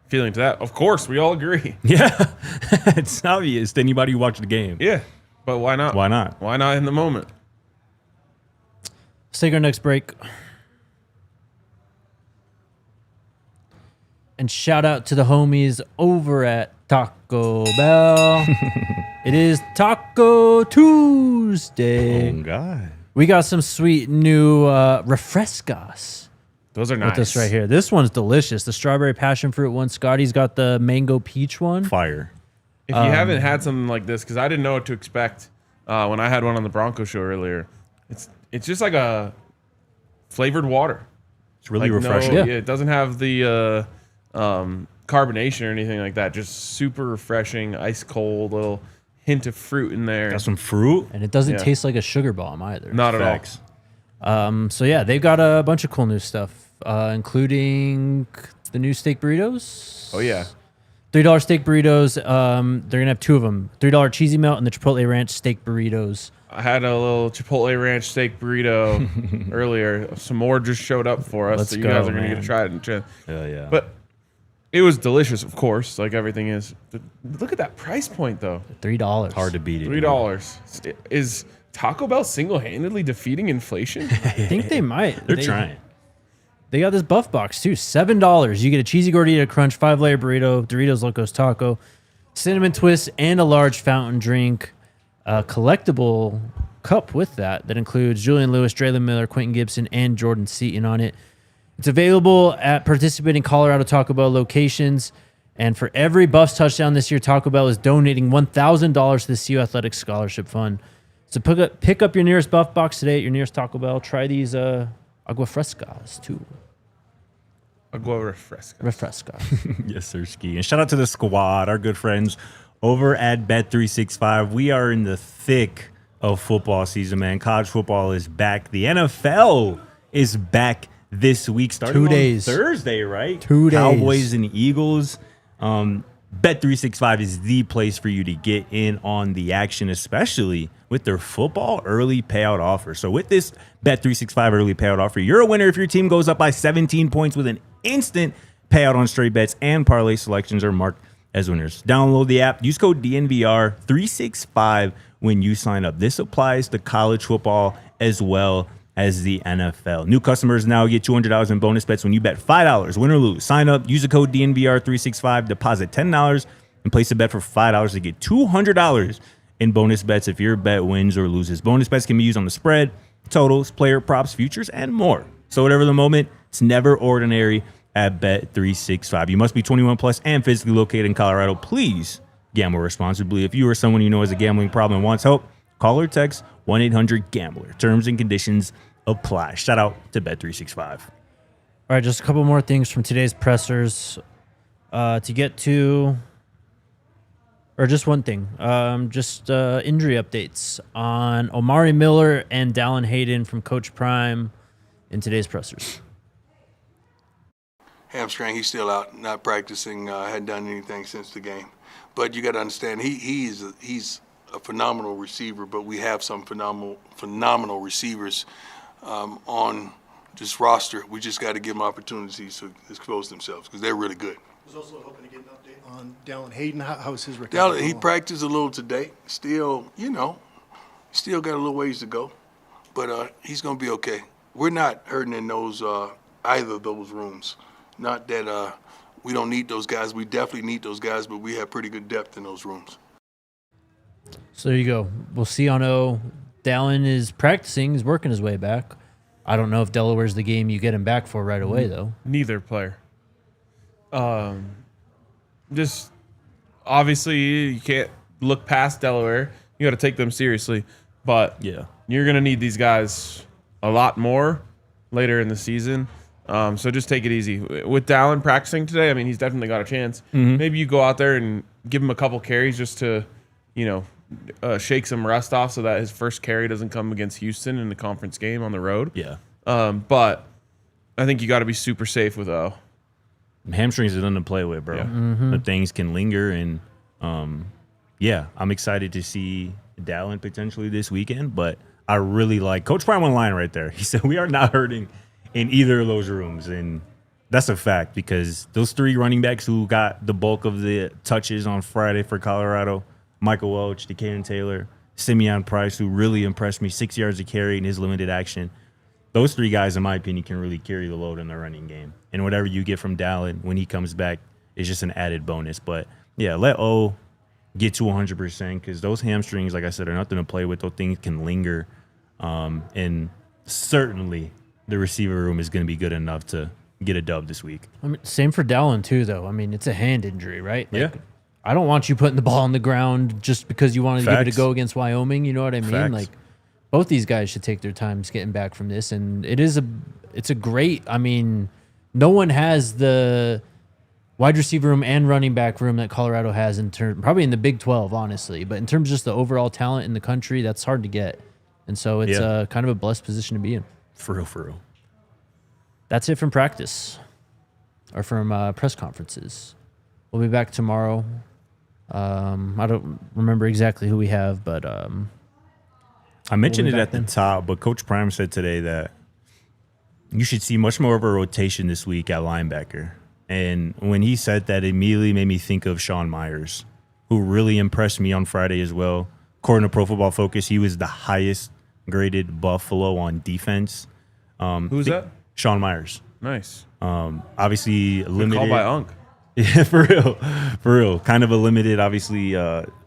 feeling to that. Of course, we all agree. Yeah, it's obvious to anybody who watched the game. Yeah, but why not? Why not? Why not in the moment? Let's take our next break. And shout out to the homies over at Taco Bell. It is Taco Tuesday. Oh, God. We got some sweet new refrescas Those are nice. with this right here. This one's delicious. The strawberry passion fruit one. Scotty's got the mango peach one. Fire. If you haven't had something like this, because I didn't know what to expect when I had one on the Bronco show earlier, it's just like a flavored water. It's really Like, refreshing. No, it doesn't have the carbonation or anything like that. Just super refreshing, ice cold, little hint of fruit in there. Got some fruit. And it doesn't Yeah. taste like a sugar bomb either. Not at all. Facts. So yeah, they've got a bunch of cool new stuff, including the new steak burritos. Oh yeah. $3 steak burritos. They're gonna have 2 of them: $3 cheesy melt and the Chipotle Ranch steak burritos. I had a little Chipotle Ranch steak burrito earlier. Some more just showed up for us, Let's so you go, guys are gonna man. get to try it. Yeah. But it was delicious, of course, like everything is. But look at that price point, though. $3. hard to beat it. $3. Is Taco Bell single-handedly defeating inflation? I think they might. They're trying. they got this Buff Box too. $7. You get a cheesy gordita crunch, 5-layer burrito, Doritos Locos Taco, cinnamon twist, and a large fountain drink. A collectible cup with that includes Julian Lewis, Draylen Miller, Quentin Gibson, and Jordan Seaton on it. It's available at participating Colorado Taco Bell locations. And for every Buffs touchdown this year, Taco Bell is donating $1,000 to the CU Athletics Scholarship Fund. So pick up your nearest Buff Box today at your nearest Taco Bell. Try these Agua Frescas too. Agua Refresca. Refresca. Yes, sir, Ski. And shout out to the squad, our good friends over at Bet365. We are in the thick of football season, man. College football is back. The NFL is back this week, starting 2 days. on Thursday, right? 2 days. Cowboys and Eagles. Bet365 is the place for you to get in on the action, especially with their football early payout offer. So with this Bet365 early payout offer, you're a winner if your team goes up by 17 points with an instant payout on straight bets, and parlay selections are marked as winners. Download the app. Use code DNVR365 when you sign up. This applies to college football as well as the NFL. New customers now get $200 in bonus bets when you bet $5, win or lose. Sign up, use the code DNVR365, deposit $10, and place a bet for $5 to get $200 in bonus bets if your bet wins or loses. Bonus bets can be used on the spread, totals, player props, futures, and more. So whatever the moment, it's never ordinary at Bet365. You must be 21 plus and physically located in Colorado. Please gamble responsibly. If you or someone you know has a gambling problem and wants help, call or text 1-800-GAMBLER. Terms and conditions apply. Shout out to Bet365. All right, just a couple more things from today's pressers to get to, or just one thing, injury updates on Omarion Miller and Dallan Hayden from Coach Prime in today's pressers. Hamstring, he's still out, not practicing, hadn't done anything since the game. But you got to understand, he's a phenomenal receiver, but we have some phenomenal receivers on this roster. We just got to give them opportunities to expose themselves because they're really good. I was also hoping to get an update on Dallan Hayden. How's his recovery? Dallan, he practiced a little today. Still got a little ways to go, but he's going to be okay. We're not hurting in those either of those rooms. Not that we don't need those guys. We definitely need those guys, but we have pretty good depth in those rooms. So there you go. We'll see on O. Dallan is practicing. He's working his way back. I don't know if Delaware's the game you get him back for right away, though. Neither player. Just obviously you can't look past Delaware. You got to take them seriously. But Yeah. you're going to need these guys a lot more later in the season. So just take it easy. With Dallan practicing today, I mean, he's definitely got a chance. Maybe you go out there and give him a couple carries just to, shake some rust off so that his first carry doesn't come against Houston in the conference game on the road. Yeah. But I think you got to be super safe with O. Hamstrings are nothing to play with, bro. Yeah. But things can linger, and I'm excited to see Dallan potentially this weekend. But I really like Coach Prime on line right there. He said we are not hurting in either of those rooms, and that's a fact because those three running backs who got the bulk of the touches on Friday for Colorado, Michael Welch, DeKalon Taylor, Simeon Price, who really impressed me, 6 yards of carry in his limited action. Those three guys, in my opinion, can really carry the load in the running game. And whatever you get from Dallan when he comes back is just an added bonus. But, yeah, let O get to 100% because those hamstrings, like I said, are nothing to play with. Those things can linger. And certainly the receiver room is going to be good enough to get a dub this week. I mean, same for Dallan, too, though. I mean, it's a hand injury, right? Yeah. I don't want you putting the ball on the ground just because you wanted to give it a Facts. go against Wyoming. You know what I mean? Facts. Like, both these guys should take their time getting back from this. And it's a great, I mean, no one has the wide receiver room and running back room that Colorado has probably in the Big 12, honestly. But in terms of just the overall talent in the country, that's hard to get. And so it's kind of a blessed position to be in. For real. That's it from practice or from press conferences. We'll be back tomorrow. I don't remember exactly who we have, but I mentioned We'll it be at back the top, but Coach Prime said today that you should see much more of a rotation this week at linebacker. And when he said that, it immediately made me think of Sean Myers, who really impressed me on Friday as well. According to Pro Football Focus, he was the highest graded Buffalo on defense. Who's that? Sean Myers. Nice. Obviously limited. Call by Unk. Yeah, for real. Kind of a limited, obviously,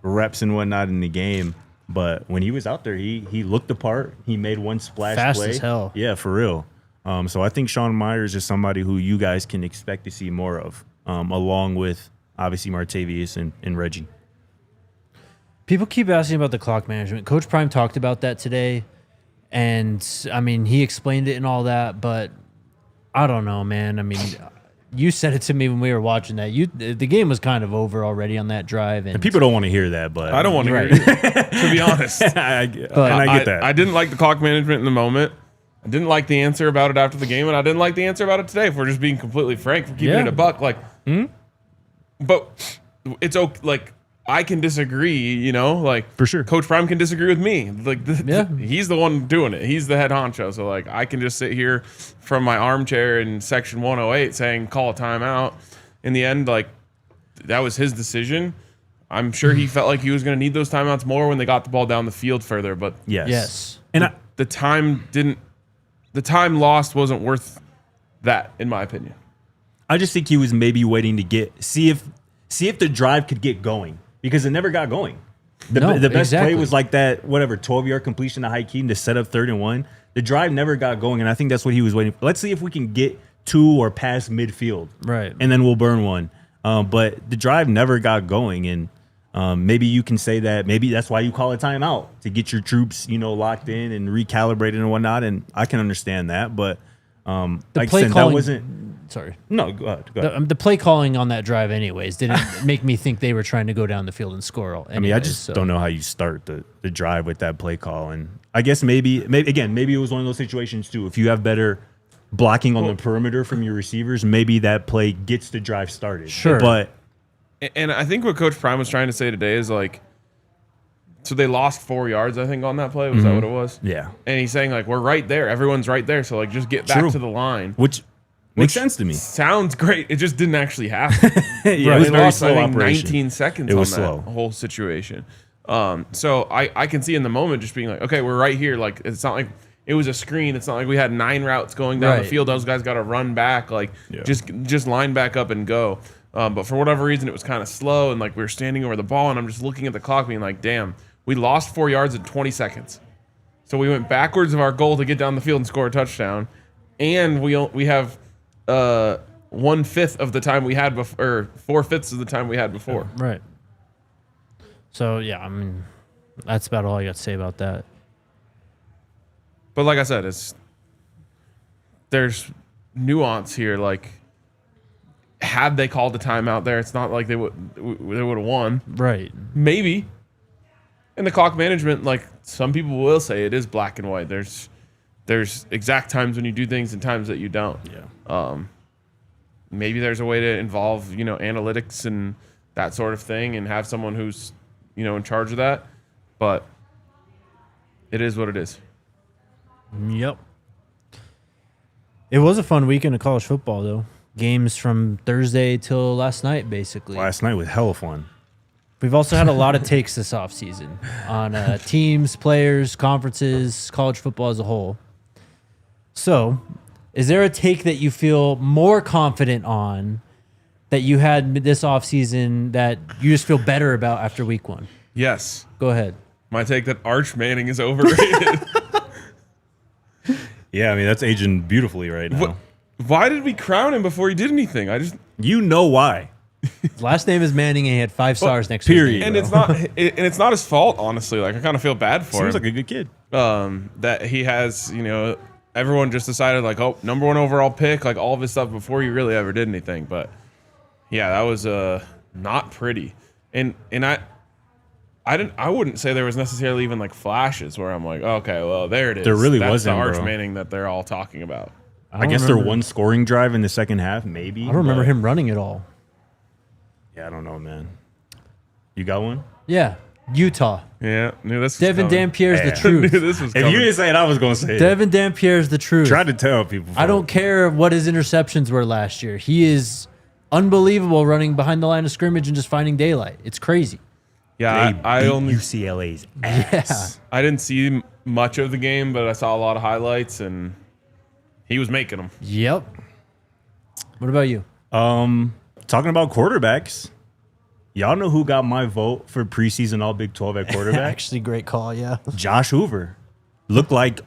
reps and whatnot in the game. But when he was out there, he looked the part. He made one splash Fast play. as hell. Yeah, for real. So I think Sean Myers is somebody who you guys can expect to see more of, along with obviously Martavius and Reggie. People keep asking about the clock management. Coach Prime talked about that today, and I mean he explained it and all that, but I don't know, man. I mean, you said it to me when we were watching that. The game was kind of over already on that drive, and People don't want to hear that, but I don't want to hear it, to be honest. I get that. I didn't like the clock management in the moment. I didn't like the answer about it after the game, and I didn't like the answer about it today. If we're just being completely frank, for keeping it a buck, like, but it's okay. Like, I can disagree, like For sure. Coach Prime can disagree with me. Like, he's the one doing it. He's the head honcho. So, like, I can just sit here from my armchair in section 108 saying, call a timeout. In the end, like, that was his decision. I'm sure he felt like he was going to need those timeouts more when they got the ball down the field further. But yes. And the time lost wasn't worth that, in my opinion. I just think he was maybe waiting to see if the drive could get going, because it never got going. The best play was like that 12-yard completion to Hakeem to set up 3rd and 1. The drive never got going, and I think that's what he was waiting for. Let's see if we can get to or past midfield, Right. and then we'll burn one. But the drive never got going, and maybe you can say that maybe that's why you call a timeout, to get your troops, locked in and recalibrated and whatnot. And I can understand that, but The like play I said, calling, that wasn't. Sorry. No, go ahead. The play calling on that drive, anyways, didn't make me think they were trying to go down the field and score. I mean, I just don't know how you start the drive with that play call. And I guess maybe it was one of those situations too. If you have better blocking on the perimeter from your receivers, maybe that play gets the drive started. Sure. But And I think what Coach Prime was trying to say today is, like, so they lost 4 yards, I think, on that play. Was that what it was? yeah, And he's saying, like, we're right there. Everyone's right there. So, like, just get back True. to the line. which makes sense to me. Sounds great. It just didn't actually happen. Yeah, it was They very lost, slow I think, operation. 19 seconds It was on that slow. whole situation. So I can see in the moment just being like, okay, we're right here. Like, it's not like it was a screen. It's not like we had 9 routes going down the Right. field. Those guys got to run back. Like, just line back up and go. But for whatever reason, it was kind of slow, and like we were standing over the ball, and I'm just looking at the clock, being like, damn, we lost 4 yards in 20 seconds. So we went backwards of our goal to get down the field and score a touchdown, and we have 1/5 of the time we had before, or 4/5 of the time we had before. Right. So, yeah, I mean, that's about all I got to say about that. But like I said, there's nuance here. Like, had they called the timeout there, it's not like they would have won. Right. Maybe. And the clock management, like, some people will say it is black and white. There's exact times when you do things and times that you don't. Yeah. Maybe there's a way to involve, analytics and that sort of thing, and have someone who's, in charge of that. But it is what it is. Yep. It was a fun weekend of college football, though. Games from Thursday till last night, basically. Last night was hella fun. We've also had a lot of takes this offseason on teams, players, conferences, college football as a whole. So, is there a take that you feel more confident on that you had this offseason that you just feel better about after week 1? Yes. Go ahead. My take that Arch Manning is overrated. Yeah, I mean, that's aging beautifully right now. Why did we crown him before he did anything? You know why. His last name is Manning, and he had 5 stars next to his period. name. And it's not his fault, honestly. Like, I kind of feel bad for Seems him. like a good kid. That he has, everyone just decided, like, oh, number 1 overall pick, like all of his stuff before he really ever did anything. But yeah, that was not pretty. And I wouldn't say there was necessarily even like flashes where I'm like, okay, well, there it is. There really That's wasn't, the Arch bro. Manning that they're all talking about. I guess their one scoring drive in the second half, maybe. I don't remember him running at all. Yeah, I don't know, man. You got one? Yeah. Utah. Yeah, knew this was Devin coming. Dampierre's the Yeah. truth. Knew this was If coming. you didn't say it, I was going to say it. Devin Dampierre's the truth. Tried to tell people. I don't care what his interceptions were last year. He is unbelievable running behind the line of scrimmage and just finding daylight. It's crazy. Yeah, I only UCLA's ass. I didn't see much of the game, but I saw a lot of highlights, and he was making them. Yep. What about you? Talking about quarterbacks, y'all know who got my vote for preseason All Big 12 at quarterback? Actually, great call. Yeah. Josh Hoover. Looked like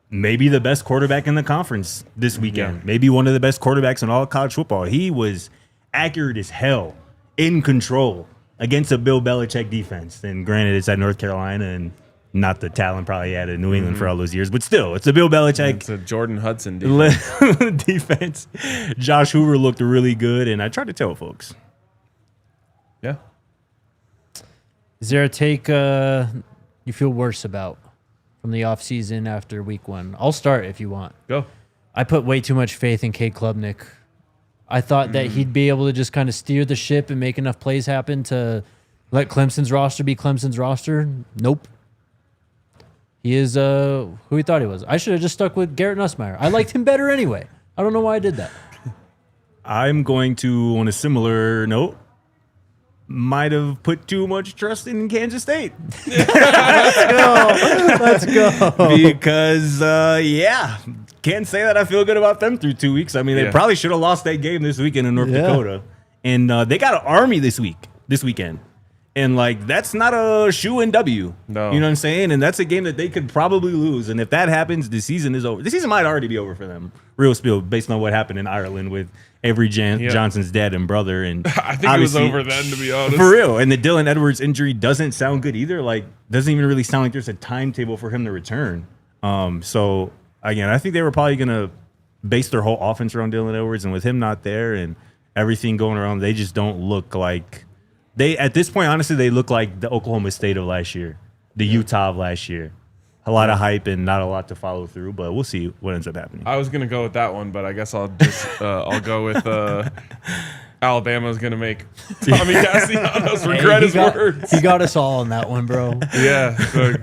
maybe the best quarterback in the conference this weekend. Yeah. Maybe one of the best quarterbacks in all of college football. He was accurate as hell, in control against a Bill Belichick defense. And granted, it's at North Carolina and not the talent probably he had in New England for all those years. But still, it's a Bill Belichick It's a Jordan Hudson defense. defense. Josh Hoover looked really good, and I tried to tell folks. Yeah. Is there a take you feel worse about from the offseason after week 1? I'll start if you want. Go. I put way too much faith in Cade Klubnik. I thought that he'd be able to just kind of steer the ship and make enough plays happen to let Clemson's roster be Clemson's roster. Nope. He is who he thought he was. I should have just stuck with Garrett Nussmeier. I liked him better anyway. I don't know why I did that. I'm going to, on a similar note, might have put too much trust in Kansas State. Let's go. Because, can't say that I feel good about them through 2 weeks. I mean, they Yeah. probably should have lost that game this weekend in North Dakota. And they got an Army this weekend. And, like, that's not a shoe-in W. No. You know what I'm saying? And that's a game that they could probably lose. And if that happens, the season is over. The season might already be over for them, real spill, based on what happened in Ireland with Avery Johnson's dad and brother. And I think it was over then, to be honest. for real. And the Dylan Edwards injury doesn't sound good either. Like, doesn't even really sound like there's a timetable for him to return. So, again, I think they were probably going to base their whole offense around Dylan Edwards. And with him not there and everything going around, they just don't look like – at this point, honestly, they look like the Oklahoma State of last year, the Utah of last year. A lot of hype and not a lot to follow through, but we'll see what ends up happening. I was going to go with that one, but I guess I'll just I'll go with Alabama's going to make Tommy Castellanos regret his words. He got us all on that one, bro. Yeah. So,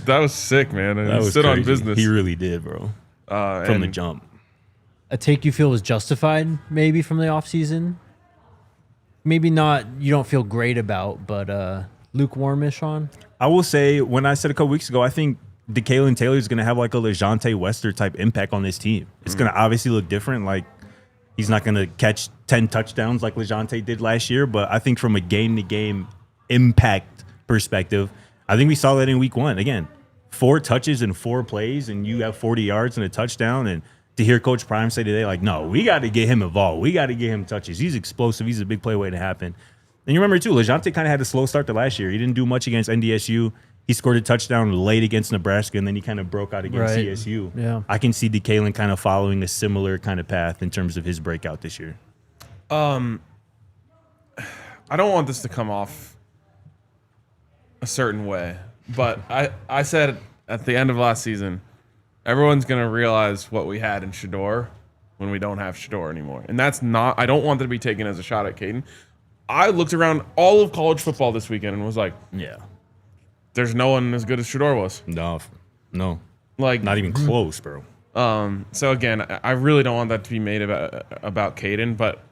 that was sick, man. That He was stood on crazy. business. He really did, bro. From the and jump. A take you feel was justified maybe from the offseason? Maybe not you don't feel great about, but lukewarmish on? I will say, when I said a couple weeks ago, I think DeKalon Taylor is going to have like a LeJontay Wester type impact on this team. It's going to obviously look different. Like, he's not going to catch 10 touchdowns like LeJontay did last year, but I think from a game-to-game impact perspective, I think we saw that in week 1. Again, 4 touches and 4 plays, and you have 40 yards and a touchdown. And to hear Coach Prime say today, like, no, we got to get him involved. We got to get him touches. He's explosive. He's a big play waiting to happen. And you remember, too, LeJontay kind of had a slow start to last year. He didn't do much against NDSU. He scored a touchdown late against Nebraska, and then he kind of broke out against Right. CSU. Yeah. I can see DeKalon kind of following a similar kind of path in terms of his breakout this year. I don't want this to come off a certain way, but I said at the end of last season, everyone's going to realize what we had in Shador when we don't have Shador anymore. And that's not – I don't want that to be taken as a shot at Caden. I looked around all of college football this weekend and was like, Yeah. there's no one as good as Shador was. No. Like, Not even close, bro. so again, I really don't want that to be made about Caden, but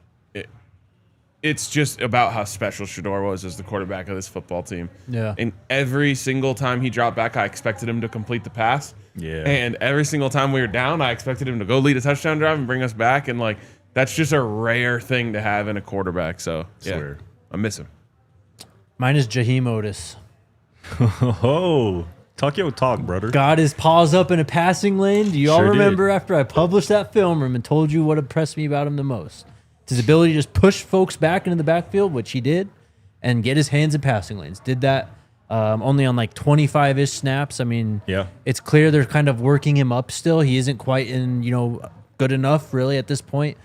it's just about how special Shador was as the quarterback of this football team. Yeah. And every single time he dropped back, I expected him to complete the pass. Yeah. And every single time we were down, I expected him to go lead a touchdown drive and bring us back. And like, that's just a rare thing to have in a quarterback. So yeah, Swear. I miss him. Mine is Jaheim Otis. Oh, talk your talk, brother. Got his paws up in a passing lane. Do you all Sure remember after I published that film room and told you what impressed me about him the most? It's his ability to just push folks back into the backfield, which he did, and get his hands in passing lanes. Did that only on like 25-ish snaps. I mean, Yeah. it's clear they're kind of working him up still. He isn't quite good enough really at this point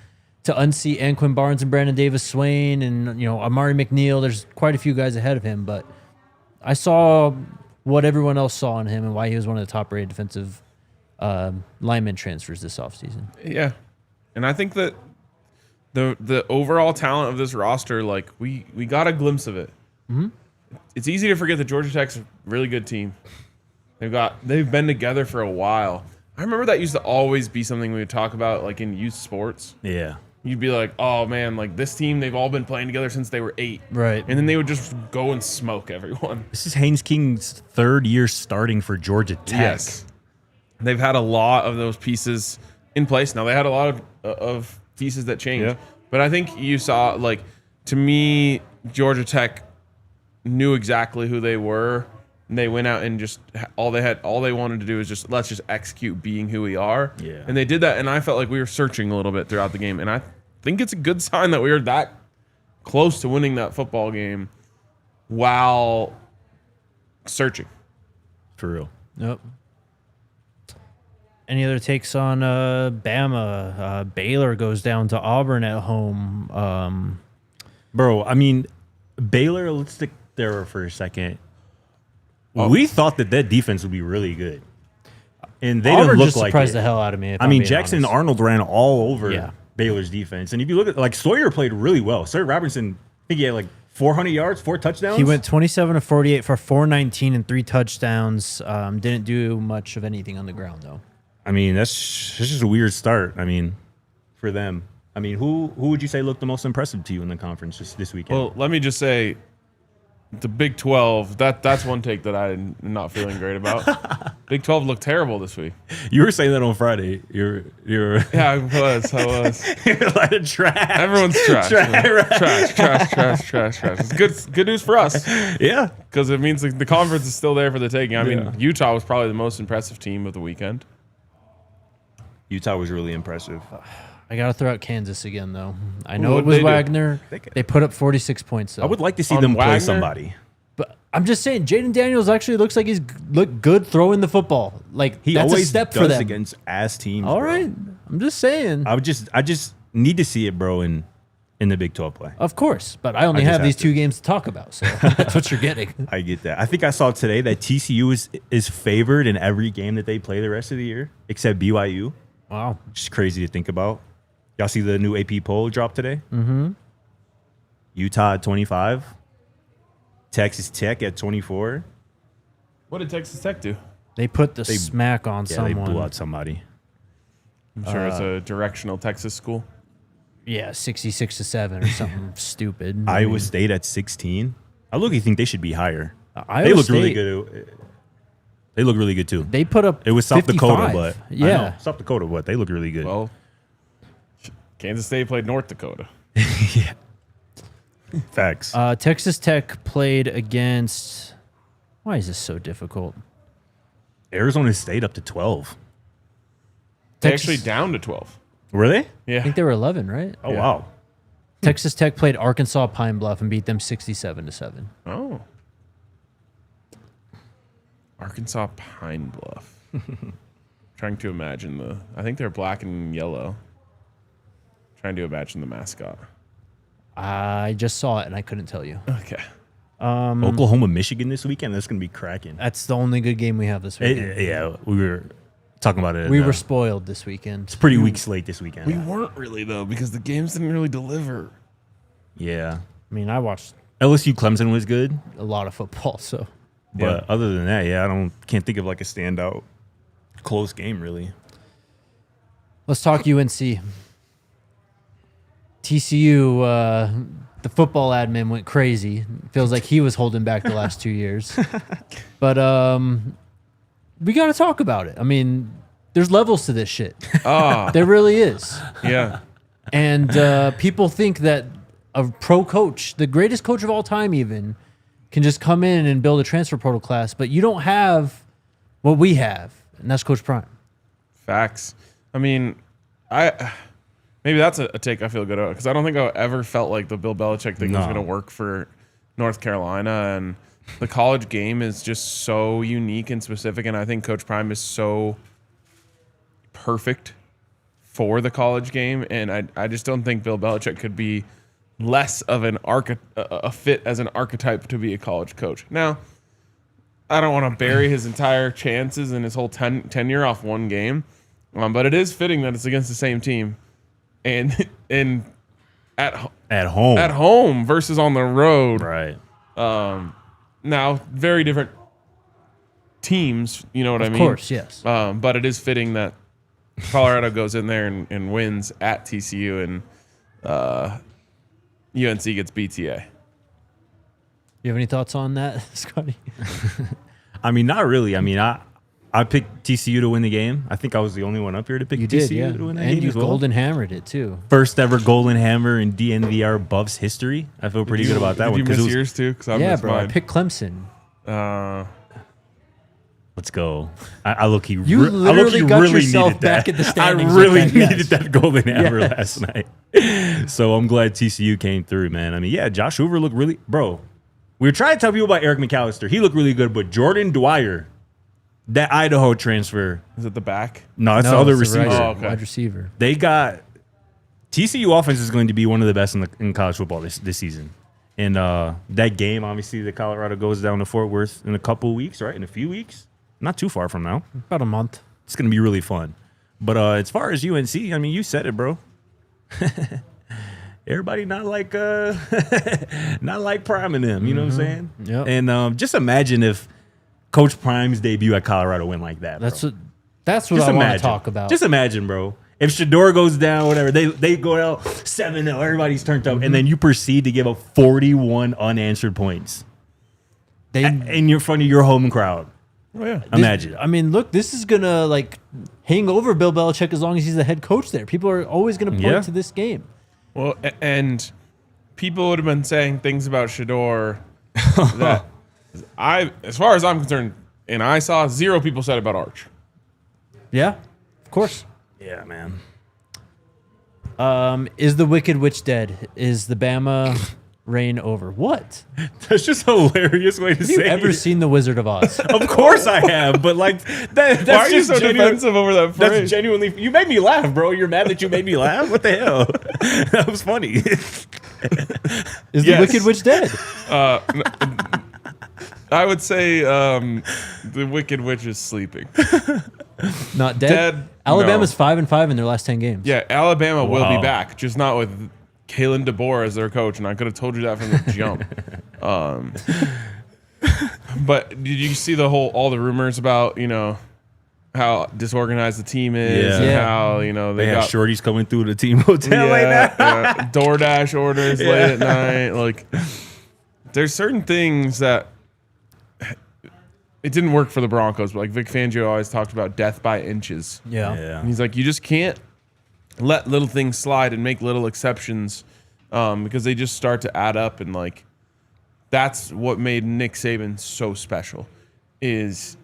to unseat Anquin Barnes and Brandon Davis-Swain and, Amari McNeil. There's quite a few guys ahead of him, but I saw what everyone else saw in him and why he was one of the top-rated defensive lineman transfers this offseason. Yeah. And I think that the overall talent of this roster, like we got a glimpse of it. Mm-hmm. It's easy to forget that Georgia Tech's a really good team. They've been together for a while. I remember that used to always be something we would talk about, like in youth sports. Yeah. You'd be like, oh man, like this team, they've all been playing together since they were 8. Right. And then they would just go and smoke everyone. This is Haynes King's 3rd year starting for Georgia Tech. Yes. They've had a lot of those pieces in place. Now they had a lot of pieces that change. Yeah. But I think you saw, like, to me, Georgia Tech knew exactly who they were. And they went out and just all they wanted to do is let's just execute being who we are. Yeah. And they did that. And I felt like we were searching a little bit throughout the game. And I think it's a good sign that we were that close to winning that football game while searching. For real. Yep. Any other takes on Bama? Baylor goes down to Auburn at home. Bro, I mean, Baylor, let's stick there for a second. We thought that defense would be really good. And they Auburn didn't look just like surprised it. the hell out of me. I mean, Jackson honest. Arnold ran all over Yeah. Baylor's defense. And if you look at, like, Sawyer played really well. Sawyer Robertson, I think he had like 400 yards, 4 touchdowns. He went 27 of 48 for 419 and 3 touchdowns. Didn't do much of anything on the ground, though. I mean, that's just a weird start. I mean, for them. I mean, who would you say looked the most impressive to you in the conference this weekend? Well, let me just say, the Big 12, that's one take that I'm not feeling great about. Big 12 looked terrible this week. You were saying that on Friday. You're Yeah, I was. you're like trash. Everyone's trash. Trash. It's good news for us Yeah. because it means the conference is still there for the taking. I mean, Yeah. Utah was probably the most impressive team of the weekend. Utah was really impressive. I got to throw out Kansas again, though. I know What'd it was they do? Wagner. They put up 46 points, though. I would like to see On them play Wagner? somebody. But I'm just saying, Jaden Daniels actually looks like he's looked good throwing the football. Like, He that's always a step does for them. against ass teams. All bro. right. I'm just saying. I just need to see it, bro, in the Big 12 play. Of course. But I only I just have these have 2 to. games to talk about. So that's what you're getting. I get that. I think I saw today that TCU is favored in every game that they play the rest of the year, except BYU. Wow. Which is crazy to think about. Y'all see the new AP poll drop today? Mm-hmm. Utah at 25. Texas Tech at 24. What did Texas Tech do? They put the smack on Yeah, someone. they blew out somebody. I'm sure it's a directional Texas school. Yeah, 66-7 or something stupid. Iowa State at 16. I look, you think they should be higher. Iowa They look State, really good. They look really good too. They put up It was South 55. Dakota, but I yeah. know, South Dakota, but they look really good. Well, Kansas State played North Dakota. Facts. Texas Tech played against. Why is this so difficult? Arizona State up to 12. They Texas- actually down to 12. Were they? I Yeah. think they were 11, right? Oh Yeah. wow. Texas Tech played Arkansas Pine Bluff and beat them 67-7. Oh. Arkansas Pine Bluff. Trying to imagine I think they're black and yellow. Trying to imagine the mascot. I just saw it and I couldn't tell you. Okay. Oklahoma, Michigan this weekend. That's gonna be cracking. That's the only good game we have this weekend. Yeah, we were talking about it. We were spoiled this weekend. It's pretty weak slate this weekend. We weren't really, though, because the games didn't really deliver. Yeah. I mean, I watched LSU Clemson was good, a lot of football, so but other than that, yeah, can't think of like a standout close game really. let's talk UNC. TCU, the football admin went crazy. Feels like he was holding back the last 2 years. But we got to talk about it. I mean, there's levels to this shit. Ah, There really is. yeah. And people think that a pro coach, the greatest coach of all time even, can just come in and build a transfer portal class. But you don't have what we have, and that's Coach Prime. Facts. I mean, maybe that's a take I feel good about because I don't think I ever felt like the Bill Belichick thing was No. going to work for North Carolina, and the college game is just so unique and specific, and I think Coach Prime is so perfect for the college game, and I just don't think Bill Belichick could be less of a fit as an archetype to be a college coach. Now, I don't want to bury his entire chances and his whole tenure off one game, but it is fitting that it's against the same team, and at At home versus on the road. right. Now, very different teams, you know what I mean? Of course, yes. But it is fitting that Colorado goes in there and wins at TCU, and UNC gets BTA. You have any thoughts on that, Scotty? I mean, not really. I mean, I picked TCU to win the game. I think I was the only one up here to pick You TCU did, yeah. to win that And game you as well. golden hammered it too. First ever golden hammer in DNVR Buffs history. I feel pretty good about that one. Did you 'cause miss yours too? Because I Yeah, missed bro. I mine. picked Clemson. Let's go. I look-key You literally got yourself back at the standings I really with that, yes. needed that golden hammer Yes. last night. So I'm glad TCU came through, man. I mean, yeah, Josh Hoover looked really, bro. We were trying to tell people about Eric McAllister. He looked really good, but Jordan Dwyer, that Idaho transfer. Is it the back? No, it's the other it's receiver. right, Oh, okay. wide receiver. They got TCU offense is going to be one of the best in college football this season. And that game, obviously, the Colorado goes down to Fort Worth in a couple of weeks, right? In a few weeks. Not too far from now. About a month. It's going to be really fun. But as far as UNC, I mean, you said it, bro. Everybody not like Prime and them, you know what I'm saying? Yep. And just imagine if Coach Prime's debut at Colorado went like that, bro. That's what Just I want imagine. to talk about. Just imagine, bro. If Shador goes down, whatever, they go out 7-0, everybody's turned up, and then you proceed to give up 41 unanswered points in front of your home crowd. Oh yeah. Imagine. I mean, look, this is gonna hang over Bill Belichick as long as he's the head coach there. People are always gonna point to this game. Well, and people would have been saying things about Shador that as far as I'm concerned, and I saw 0 people said about Arch. Yeah, of course. Yeah, man. Is the Wicked Witch dead? Is the Bama reign over? What? That's just a hilarious way to Have you say ever it. seen The Wizard of Oz? Of course I have, but that's Why are you just so defensive over that phrase? That's genuinely. You made me laugh, bro. You're mad that you made me laugh? What the hell? That was funny. Is the Yes. Wicked Witch dead? I would say the Wicked Witch is sleeping. Not dead. Dead, Alabama's 5-5 in their last 10 games. Yeah, Alabama will Wow. be back, just not with Kalen DeBoer as their coach, and I could have told you that from the jump. But did you see all the rumors about, how disorganized the team is Yeah. and Yeah. how, They have got shorties coming through the team hotel like that. DoorDash orders late at night. Like, there's certain things that it didn't work for the Broncos, but like Vic Fangio always talked about death by inches. Yeah. And he's like, you just can't let little things slide and make little exceptions because they just start to add up. And like, that's what made Nick Saban so special is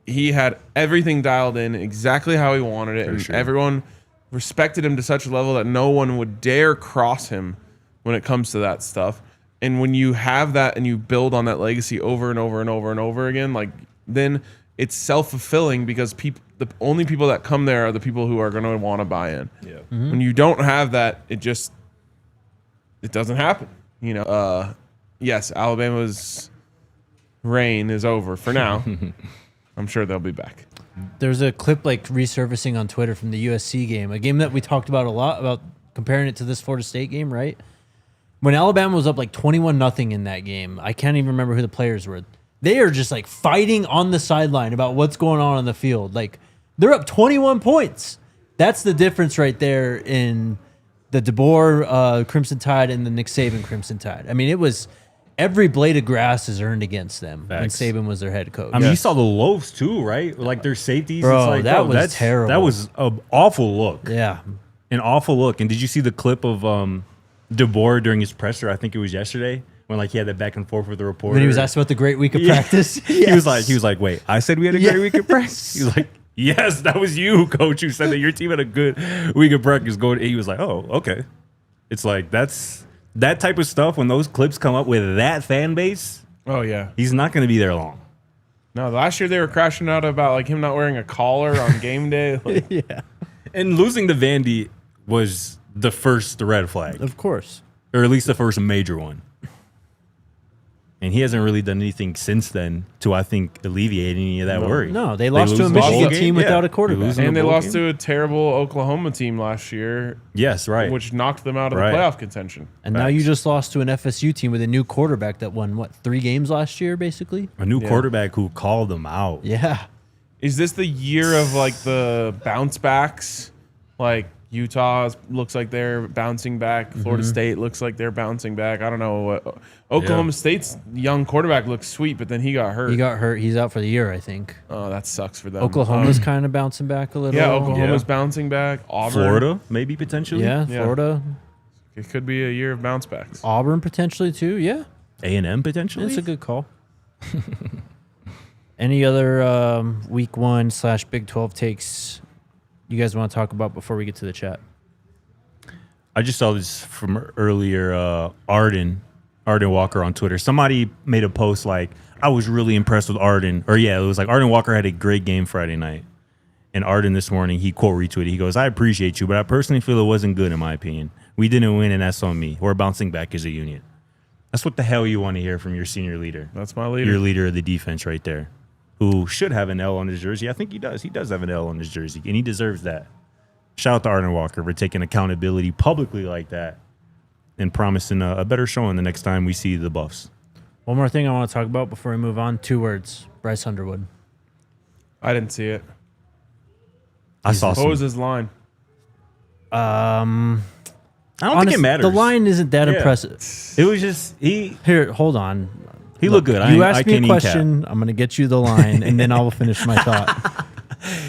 he had everything dialed in exactly how he wanted it. And everyone respected him to such a level that no one would dare cross him when it comes to that stuff. And when you have that and you build on that legacy over and over and over and over again, like then it's self-fulfilling because the only people that come there are the people who are going to want to buy in. Yeah. When you don't have that, it doesn't happen. Yes, Alabama's reign is over for now. I'm sure they'll be back. There's a clip resurfacing on Twitter from the USC game, a game that we talked about a lot, about comparing it to this Florida State game, right? When Alabama was up 21-0 in that game, I can't even remember who the players were. They are just fighting on the sideline about what's going on the field. They're up 21 points. That's the difference right there in the DeBoer Crimson Tide and the Nick Saban Crimson Tide. I mean, it was every blade of grass is earned against them Facts. when Saban was their head coach. I mean, you saw the loafs too, right? Their safeties. Bro, it's that was that's terrible. That was an awful look. Yeah. An awful look. And did you see the clip of DeBoer during his presser? I think it was yesterday when he had that back and forth with the reporter. When he was asked about the great week of practice. He was like, wait, I said we had a great week of practice. He was like, yes, that was you, coach, who said that your team had a good week of practice. He was like, oh, okay. It's that's that type of stuff. When those clips come up with that fan base, Oh, yeah. he's not going to be there long. No, last year they were crashing out about him not wearing a collar on game day. Yeah. And losing to Vandy was the first red flag, Of course. or at least the first major one. And he hasn't really done anything since then to, I think, alleviate any of that worry. No, they lost to a lose the Michigan bowl team game? without Yeah. a quarterback. Losing And the they bowl lost game? to a terrible Oklahoma team last year, Yes, right. which knocked them out of Right. the playoff contention. And now you Facts. just lost to an FSU team with a new quarterback that won, 3 games last year, basically? A new Yeah. quarterback who called them out. Yeah. Is this the year of the bounce backs? Utah looks like they're bouncing back. Florida State looks like they're bouncing back. I don't know what. Oklahoma State's young quarterback looks sweet, but then he got hurt. He got hurt. He's out for the year, I think. Oh, that sucks for them. Oklahoma's kind of bouncing back a little. Yeah, Oklahoma's bouncing back. Auburn. Florida, maybe potentially. Yeah, Yeah. Florida. It could be a year of bounce backs. Auburn potentially too. Yeah, A&M potentially. it's a good call. Any other week 1 / Big 12 takes you guys want to talk about before we get to the chat? I just saw this from earlier. Arden Walker on Twitter. Somebody made a post like, I was really impressed with Arden. Or yeah, it was like Arden Walker had a great game Friday night. And Arden this morning, he quote retweeted. He goes, I appreciate you, but I personally feel it wasn't good in my opinion. We didn't win, and that's on me. We're bouncing back as a unit. That's what the hell you want to hear from your senior leader. That's my leader. Your leader of the defense right there, who should have an L on his jersey. I think he does. He does have an L on his jersey, and he deserves that. Shout out to Arden Walker for taking accountability publicly like that and promising a better showing the next time we see the Buffs. One more thing I want to talk about before we move on. 2 words. Bryce Underwood. I didn't see it. I saw What some. was his line? I don't think it matters. The line isn't that Yeah. impressive. It was just he Hold on. looked good. You I asked me can't a even cap. question. I'm going to get you the line, and then I will finish my thought.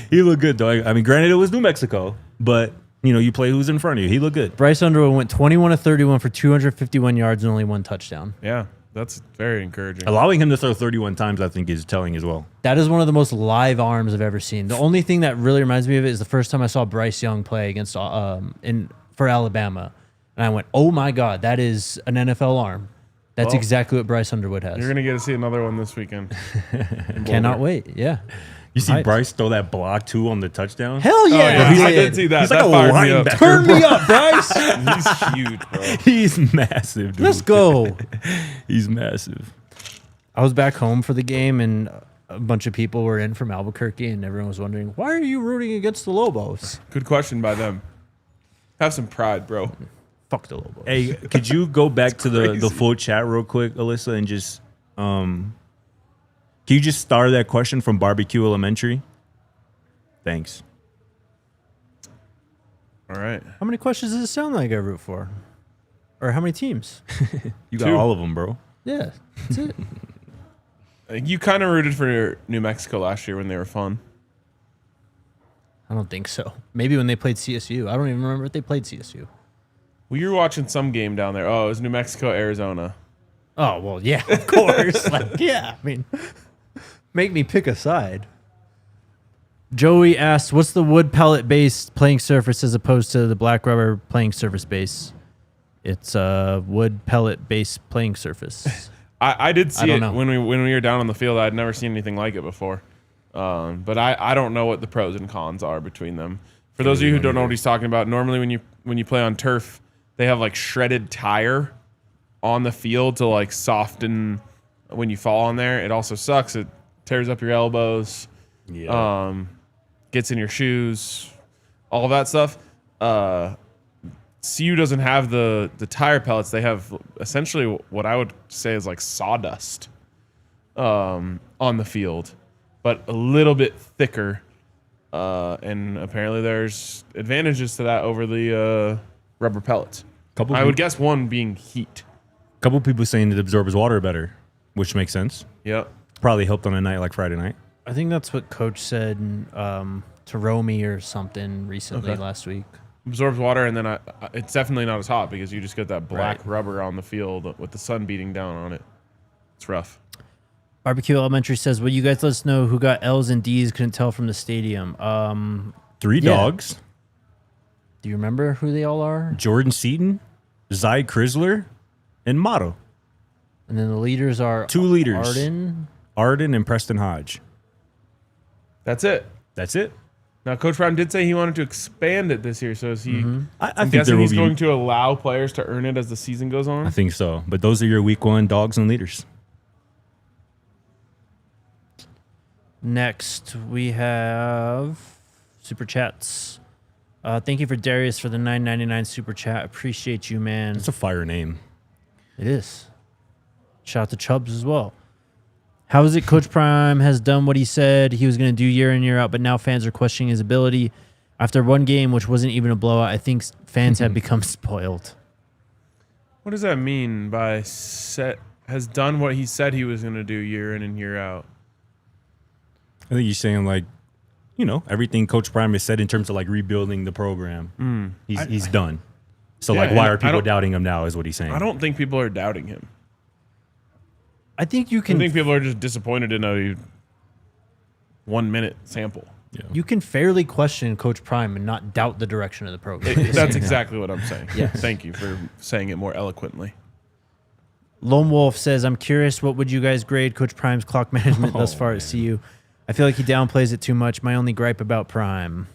He looked good though. I mean, granted it was New Mexico, but you play who's in front of you. He looked good. Bryce Underwood went 21 of 31 for 251 yards and only 1 touchdown. Yeah, that's very encouraging. Allowing him to throw 31 times, I think, is telling as well. That is one of the most live arms I've ever seen. The only thing that really reminds me of it is the first time I saw Bryce Young play against for Alabama, and I went, "Oh my God, that is an NFL arm." That's Well, exactly what Bryce Underwood has. You're gonna get to see another one this weekend. Cannot wait. Yeah. You see Hyped. Bryce throw that block too on the touchdown? Hell yeah! Oh, yeah. he I did. did see that. He's That like a fired me up. linebacker. Turn me up, Bryce. He's huge, bro. He's massive, dude. Let's go. He's massive. I was back home for the game, and a bunch of people were in from Albuquerque, and everyone was wondering, why are you rooting against the Lobos? Good question by them. Have some pride, bro. Fuck the Lobos. Hey, could you go back to the crazy. full chat real quick, Alyssa, and just can you just start that question from Barbecue Elementary? Thanks. All right. How many questions does it sound like I root for? Or how many teams? You got 2. all of them, bro. Yeah, that's it. You kind of rooted for New Mexico last year when they were fun. I don't think so. Maybe when they played CSU. I don't even remember if they played CSU. Well, you were watching some game down there. Oh, it was New Mexico, Arizona. Oh, well, yeah, of course. I mean, make me pick a side. Joey asked, what's the wood pellet based playing surface as opposed to the black rubber playing surface base? It's a wood pellet based playing surface. I did see don't it know. when we were down on the field. I'd never seen anything like it before. But I don't know what the pros and cons are between them. For those of you who don't know what he's talking about, normally when you play on turf, they have like shredded tire on the field to like soften when you fall on there. It also sucks. It tears up your elbows. Yeah. Gets in your shoes, all of that stuff. CU doesn't have the tire pellets. They have essentially what I would say is like sawdust on the field, but a little bit thicker. And apparently there's advantages to that over the rubber pellets. I would guess one being heat. Couple people saying it absorbs water better, which makes sense. Yep. Probably helped on a night like Friday night. I think that's what Coach said to Romy or something recently last week. Absorbs water, and then it's definitely not as hot because you just get that black Right. rubber on the field with the sun beating down on it. It's rough. Barbecue Elementary says, will you guys let us know who got L's and D's? Couldn't tell from the stadium. 3 Yeah. dogs. Do you remember who they all are? Jordan Seaton, Zy Chrysler, and Motto. And then the leaders are 2 leaders. Arden. And Preston Hodge. That's it. That's it. Now, Coach Brown did say he wanted to expand it this year, so is he? I I'm think there guessing will he's be. going to allow players to earn it as the season goes on. I think so. But those are your week 1 dogs and leaders. Next, we have Super Chats. Thank you for Darius for the $9.99 Super Chat. Appreciate you, man. It's a fire name. It is. Shout out to Chubbs as well. How is it Coach Prime has done what he said he was going to do year in, year out, but now fans are questioning his ability? After one game, which wasn't even a blowout, I think fans have become spoiled. What does that mean by has done what he said he was going to do year in and year out? I think he's saying, like, you know, everything Coach Prime has said in terms of, like, rebuilding the program. He's done. So, Yeah, like, why and are I people don't- doubting him now is what he's saying. I don't think people are doubting him. I think you I can think people are just disappointed in a 1 minute sample. you can fairly question Coach Prime and not doubt the direction of the program. That's exactly what I'm saying. Yes. Thank you for saying it more eloquently. Lone Wolf says, I'm curious, what would you guys grade Coach Prime's clock management thus far at CU? I feel like he downplays it too much. My only gripe about Prime.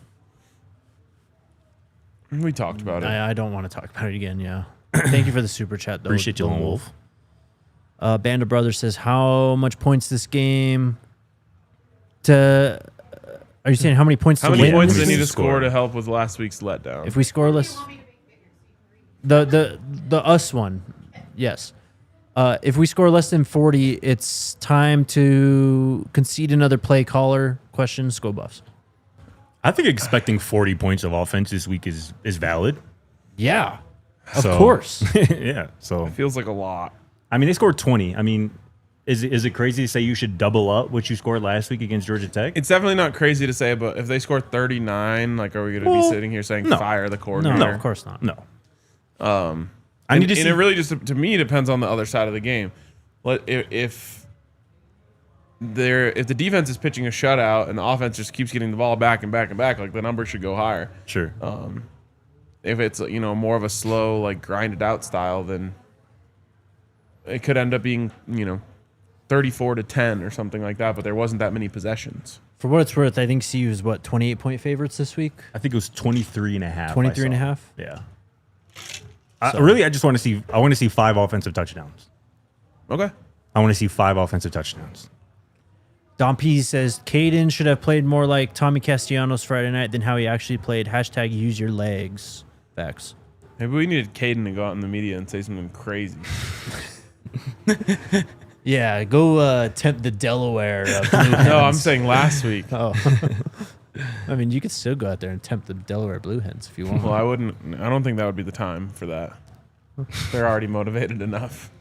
We talked about it. I don't want to talk about it again, yeah. Thank you for the super chat, though. Appreciate you, Lone Wolf. Band of Brothers says, how much points this game to... Are you saying how many points How to many win? points do they How need many to score to help with last week's letdown? If we scoreless... The us one, yes. If we score less than 40, it's time to concede another play caller. Question, Skull Buffs. I think expecting 40 points of offense this week is valid. Yeah, of So- course. Yeah. So, Feels like a lot. I mean, they scored 20. I mean, is it crazy to say you should double up what you scored last week against Georgia Tech? It's definitely not crazy to say, but if they score 39, like, are we going to be sitting here saying no. fire the No, coordinator? of course not. No. I need to see. And it really just, to me, depends on the other side of the game. If the defense is pitching a shutout and the offense just keeps getting the ball back and back and back, like, the number should go higher. Sure. If it's, you know, more of a slow, like, grinded out style, then it could end up being, you know, 34-10 or something like that, but there wasn't that many possessions. For what it's worth, I think CU is, 28-point favorites this week? I think it was 23 and a half. 23 and a half? Yeah. I just want to see. I want to see 5 offensive touchdowns. Okay. I want to see 5 offensive touchdowns. Don P says, Caden should have played more like Tommy Castellanos Friday night than how he actually played. Hashtag use your legs. Facts. Maybe we needed Caden to go out in the media and say something crazy. Yeah, go tempt the Delaware. Blue No, I'm Hens. saying last week. Oh. I mean, you could still go out there and tempt the Delaware Blue Hens if you want. Well, I don't think that would be the time for that. They're already motivated enough.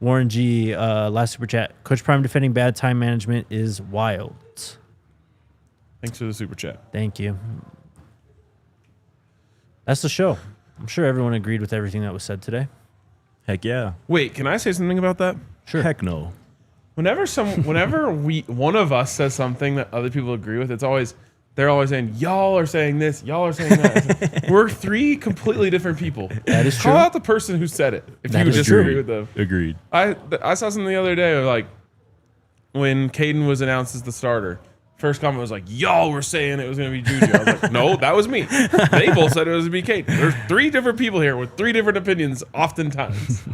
Warren G, last super chat. Coach Prime defending bad time management is wild. Thanks for the super chat. Thank you. That's the show. I'm sure everyone agreed with everything that was said today. Heck yeah. Wait, can I say something about that? Sure. Heck no. Whenever one of us says something that other people agree with, they're always saying, y'all are saying this, y'all are saying that. We're 3 completely different people. That is Call true. out the person who said it if That you is disagree true. with them. Agreed. I saw something the other day, like, when Caden was announced as the starter. First comment was like, y'all were saying it was going to be JuJu. I was like, no, that was me. They both said it was going to be Caden. There's 3 different people here with 3 different opinions oftentimes.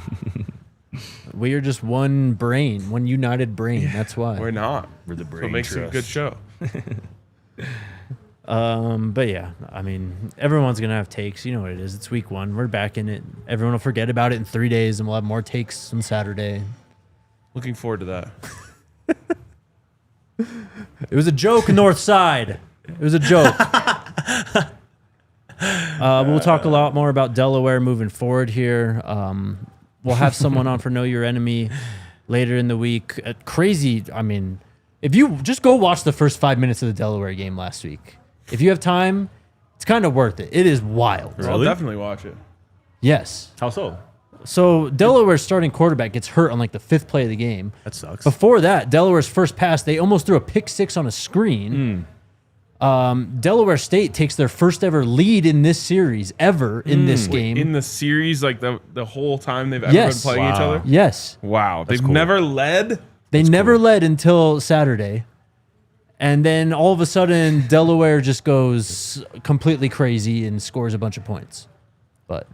We are just one brain, one united brain. That's why. We're not. We're the So brain it makes it a trust. good show. But yeah, I mean, everyone's gonna have takes. You know what it is. It's week 1. We're back in it. Everyone will forget about it in 3 days, and we'll have more takes on Saturday. Looking forward to that. It was a joke, North Side. It was a joke. We'll talk a lot more about Delaware moving forward here. We'll have someone on for Know Your Enemy later in the week. Crazy. I mean, if you just go watch the first 5 minutes of the Delaware game last week, if you have time, it's kind of worth it. It is wild. I'll definitely watch it. Yes. How so? So Delaware's starting quarterback gets hurt on like the 5th play of the game. That sucks. Before that, Delaware's first pass, they almost threw a pick 6 on a screen. Delaware State takes their first ever lead in this series ever in this game. In the series, like the whole time they've ever been Yes. playing each Wow. other? Yes. Wow. They've cool. never led? They never led until Saturday. And then all of a sudden, Delaware just goes completely crazy and scores a bunch of points. But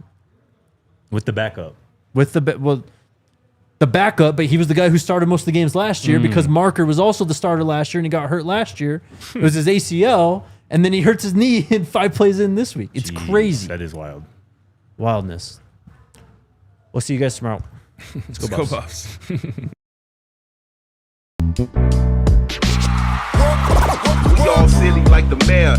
With the backup. with the backup, but he was the guy who started most of the games last year because Marker was also the starter last year and he got hurt last year. It was his ACL, and then he hurts his knee in 5 plays in this week. It's Jeez, crazy. That is wild. Wildness. We'll see you guys tomorrow. Let's go, Go Buffs. Buffs. all silly like the mayor.